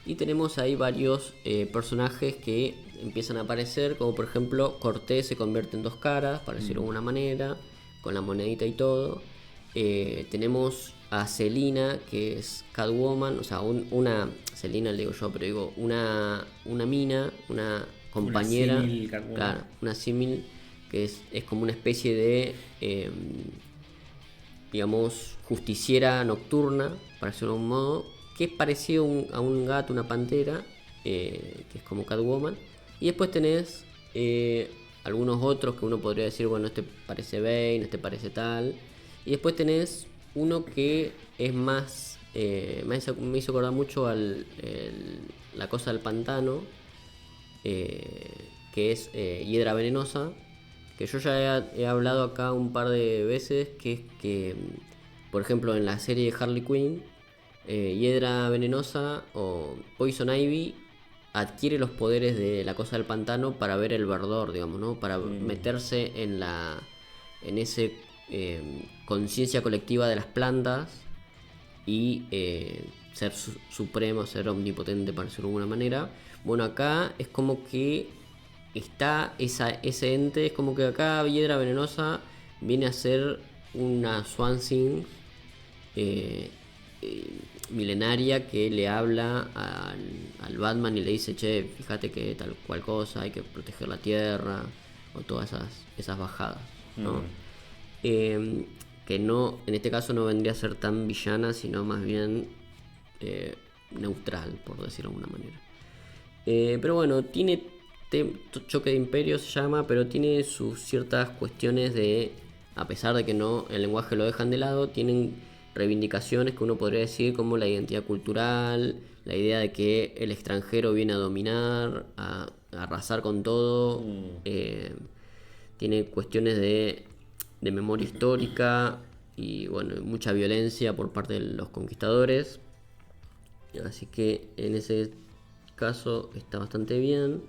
Y tenemos ahí varios personajes que empiezan a aparecer, como por ejemplo Cortés se convierte en dos caras, para decirlo de alguna manera, con la monedita y todo. Tenemos a Selina, que es Catwoman, o sea, una Selina le digo yo, pero digo una mina, una compañera, Una símil Catwoman. claro, una símil, que es como una especie de, digamos, justiciera nocturna, para decirlo de algún modo, que es parecido a un gato, una pantera, que es como Catwoman. Y después tenés algunos otros que uno podría decir, bueno, este parece Bane, este parece tal. Y después tenés uno que es más, me hizo acordar mucho la cosa del pantano, que es Hiedra Venenosa, que yo ya he hablado acá un par de veces, que es que, por ejemplo, en la serie de Harley Quinn, Hiedra Venenosa o Poison Ivy adquiere los poderes de la cosa del pantano para ver el verdor, digamos, ¿no? Para meterse en ese conciencia colectiva de las plantas y ser supremo, ser omnipotente, para decirlo de alguna manera. Bueno, acá es como que está ese ente, es como que acá Hiedra Venenosa viene a ser una Swan Thing milenaria que le habla al Batman y le dice, che, fíjate que tal cual cosa, hay que proteger la tierra, o todas esas bajadas, ¿no? Que no, en este caso no vendría a ser tan villana, sino más bien neutral, por decirlo de alguna manera. Pero bueno, tiene choque de imperio se llama, pero tiene sus ciertas cuestiones de, a pesar de que no, el lenguaje lo dejan de lado, tienen reivindicaciones que uno podría decir como la identidad cultural, la idea de que el extranjero viene a dominar, a arrasar con todo. Tiene cuestiones de memoria histórica y bueno, mucha violencia por parte de los conquistadores. Así que en ese caso está bastante bien.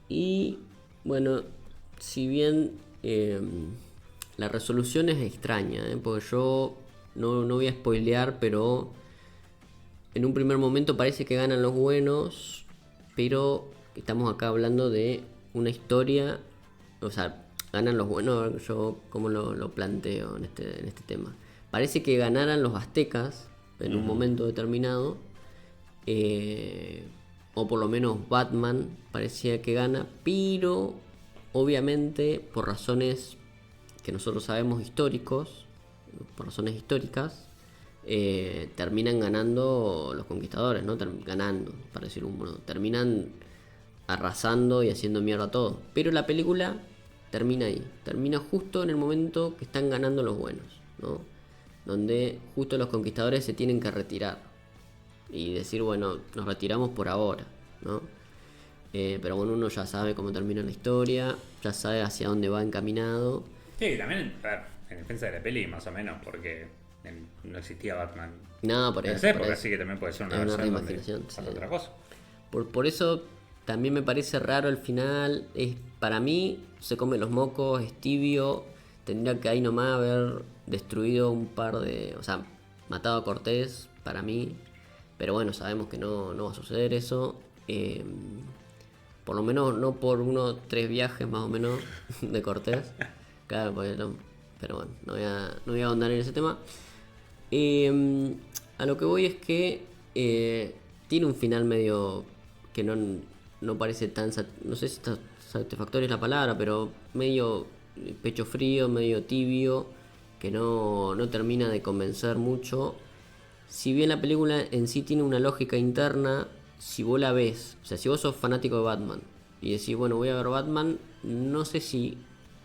Y bueno, si bien la resolución es extraña, porque yo no voy a spoilear, pero en un primer momento parece que ganan los buenos, pero estamos acá hablando de una historia, o sea, ganan los buenos, yo como lo planteo en este tema. Parece que ganaran los aztecas en un momento determinado, o por lo menos Batman parecía que gana, pero obviamente por razones que nosotros sabemos por razones históricas, terminan ganando los conquistadores, ¿no? Ganando, para decir un modo. Terminan arrasando y haciendo mierda a todo. Pero la película termina ahí. Termina justo en el momento que están ganando los buenos, ¿no? Donde justo los conquistadores se tienen que retirar. Y decir, bueno, nos retiramos por ahora, ¿no? Pero bueno, uno ya sabe cómo termina la historia, ya sabe hacia dónde va encaminado. Sí, también, a ver, en defensa de la peli, más o menos, porque no existía Batman. No, por En eso. esa época sí que también puede ser una Es una versión donde reimaginación, pasa sí. otra cosa. Por eso también me parece raro el final. Para mí se come los mocos, es tibio. Tendría que ahí nomás haber destruido un par de... O sea, matado a Cortés, para mí. Pero bueno, sabemos que no va a suceder eso. Por lo menos no por 3 viajes más o menos de Cortés. Claro, pero bueno, no voy a ahondar en ese tema. A lo que voy es que tiene un final medio que no parece tan... No sé si satisfactoria es la palabra, pero medio pecho frío, medio tibio, que no termina de convencer mucho. Si bien la película en sí tiene una lógica interna, si vos la ves, o sea, si vos sos fanático de Batman y decís, bueno, voy a ver Batman, no sé si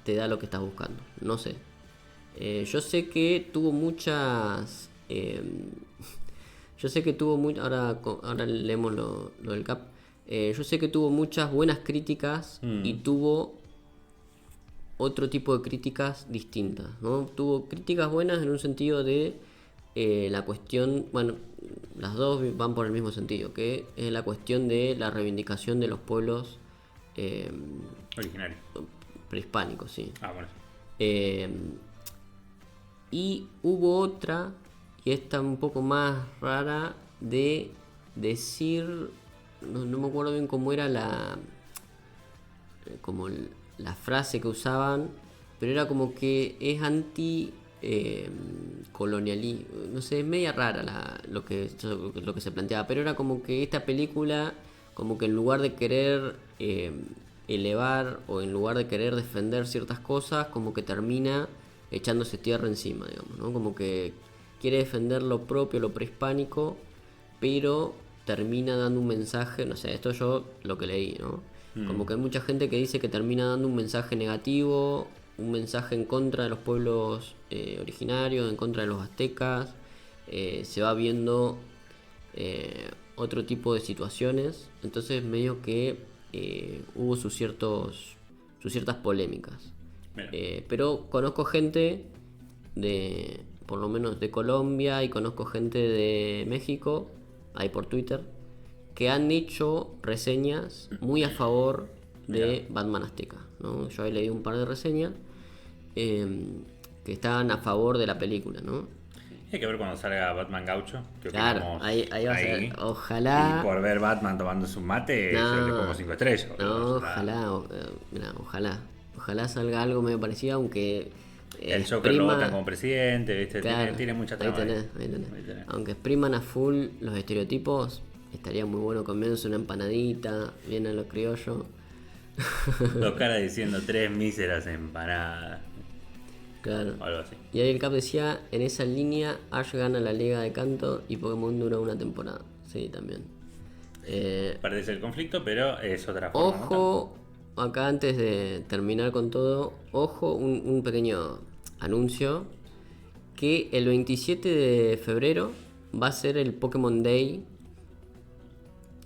te da lo que estás buscando, no sé. Yo sé que tuvo muchas... yo sé que tuvo ahora leemos lo del Cap. Yo sé que tuvo muchas buenas críticas y tuvo otro tipo de críticas distintas, ¿no? Tuvo críticas buenas en un sentido de la cuestión, bueno, las dos van por el mismo sentido, que es la cuestión de la reivindicación de los pueblos Originario. prehispánicos, sí. Ah, bueno. Y hubo otra, y esta un poco más rara, de decir, no me acuerdo bien cómo era como la frase que usaban, pero era como que es anti colonialismo, no sé, es media rara lo que se planteaba, pero era como que esta película, como que en lugar de querer elevar o en lugar de querer defender ciertas cosas, como que termina echándose tierra encima, digamos, ¿no? Como que quiere defender lo propio, lo prehispánico, pero termina dando un mensaje, no sé, esto yo lo que leí, ¿no? Como que hay mucha gente que dice que termina dando un mensaje negativo, un mensaje en contra de los pueblos originarios, en contra de los aztecas. Se va viendo otro tipo de situaciones, entonces medio que hubo sus ciertas polémicas. Pero conozco gente por lo menos de Colombia, y conozco gente de México, ahí por Twitter, que han hecho reseñas muy a favor de Batman Azteca, ¿no? Yo ahí leí un par de reseñas que estaban a favor de la película, ¿no? Hay que ver cuando salga Batman Gaucho. Claro, ahí va a ser. Ojalá. Y por ver Batman tomándose un mate, yo le pongo 5 estrellas. No, ojalá. Mira, ojalá. Ojalá salga algo medio parecido, aunque. El Joker lo votan como presidente, ¿viste? Claro, tiene mucha trama. Ahí tenés. Aunque expriman a full los estereotipos, estaría muy bueno comiéndose una empanadita, bien a lo criollo. Dos caras diciendo 3 míseras empanadas. Claro. O algo así. Y ahí el Cap decía, en esa línea Ash gana la Liga de Canto y Pokémon dura una temporada. Sí, también. Parece el conflicto, pero es otra forma. Ojo, acá antes de terminar con todo, ojo, un pequeño anuncio, que el 27 de febrero va a ser el Pokémon Day,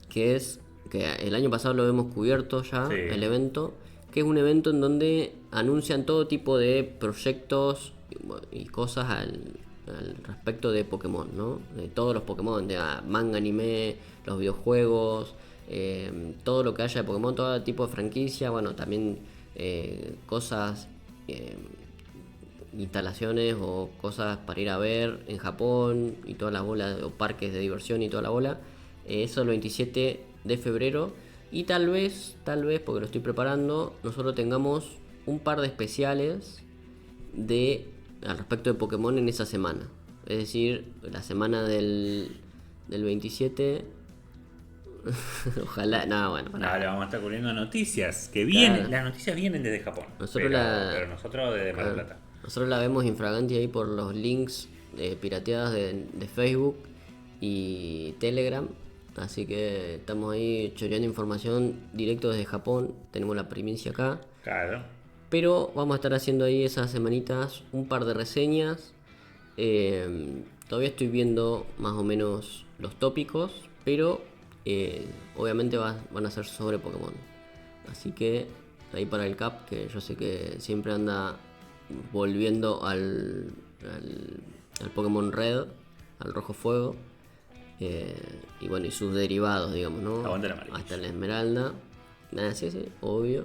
que el año pasado lo hemos cubierto ya, sí. El evento, que es un evento en donde anuncian todo tipo de proyectos y cosas al respecto de Pokémon, ¿no? De todos los Pokémon, de manga, anime, los videojuegos, todo lo que haya de Pokémon, todo tipo de franquicia, bueno, también cosas, instalaciones o cosas para ir a ver en Japón y todas las bolas, o parques de diversión y toda la bola. Eso el 27 de febrero. Y tal vez, porque lo estoy preparando, nosotros tengamos un par de especiales al respecto de Pokémon en esa semana. Es decir, la semana del 27. Ojalá, no, bueno. Ahora vamos a estar cubriendo noticias que vienen. Claro. Las noticias vienen desde Japón. Pero nosotros desde Mar del Plata. Nosotros la vemos infraganti ahí por los links pirateadas de Facebook y Telegram. Así que estamos ahí choreando información directo desde Japón. Tenemos la primicia acá. Claro. Pero vamos a estar haciendo ahí esas semanitas un par de reseñas. Todavía estoy viendo más o menos los tópicos, pero obviamente van a ser sobre Pokémon. Así que ahí para el Cap, que yo sé que siempre anda volviendo al Pokémon Red, al Rojo Fuego. Y bueno, y sus derivados, digamos, ¿no? Hasta la Esmeralda. Sí, obvio.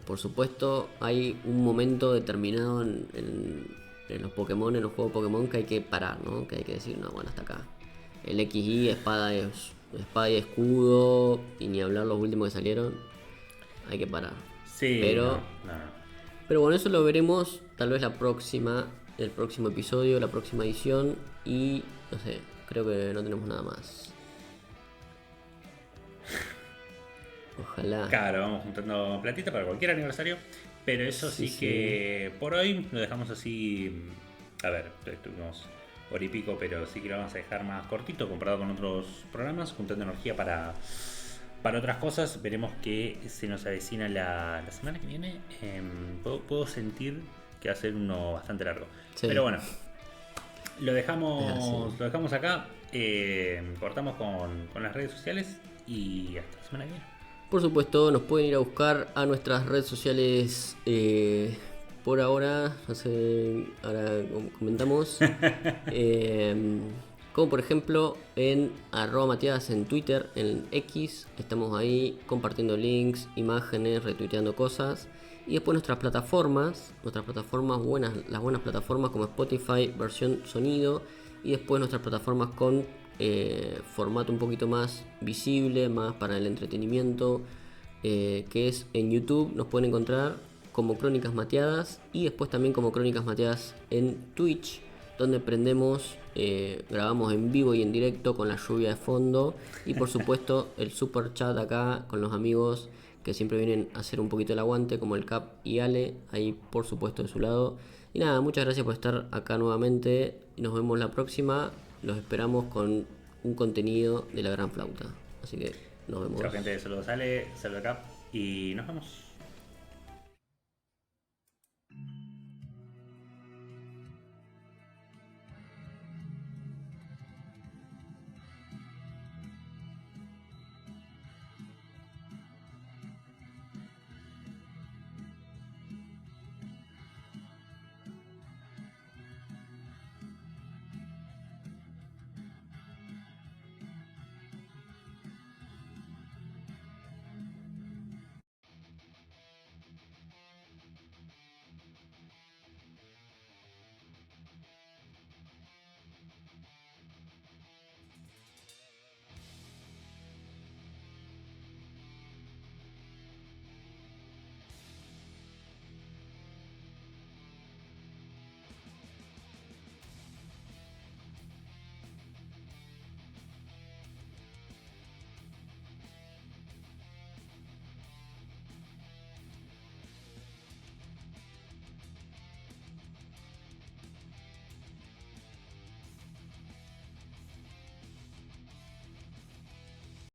Por supuesto, hay un momento determinado en los Pokémon, en los juegos Pokémon, que hay que parar, ¿no? Que hay que decir, no, bueno, hasta acá. El XY, espada y escudo, y ni hablar los últimos que salieron. Hay que parar. Sí, pero bueno, eso lo veremos tal vez el próximo episodio, la próxima edición. Y no sé, creo que no tenemos nada más. Ojalá. Claro, vamos juntando platita para cualquier aniversario. Pero eso sí que por hoy lo dejamos así. A ver, estuvimos hora y pico, pero sí que lo vamos a dejar más cortito comparado con otros programas, juntando energía para otras cosas. Veremos que se nos avecina la semana que viene. Puedo sentir que va a ser uno bastante largo. Sí. Pero bueno, lo dejamos acá. Cortamos con las redes sociales y hasta la semana que viene. Por supuesto, nos pueden ir a buscar a nuestras redes sociales por ahora, no sé, ahora comentamos. Como por ejemplo en @Matías en Twitter, en X, estamos ahí compartiendo links, imágenes, retuiteando cosas. Y después nuestras plataformas buenas, las buenas plataformas como Spotify, versión sonido. Y después nuestras plataformas con formato un poquito más visible, más para el entretenimiento, que es en YouTube. Nos pueden encontrar como Crónicas Mateadas y después también como Crónicas Mateadas en Twitch, donde grabamos en vivo y en directo con la lluvia de fondo y por supuesto el super chat acá con los amigos que siempre vienen a hacer un poquito el aguante, como el Cap y Ale, ahí por supuesto de su lado. Y nada, muchas gracias por estar acá nuevamente y nos vemos la próxima. Los esperamos con un contenido de la gran flauta. Así que nos vemos. Chao gente, saludos Ale, saludos Cap y nos vemos.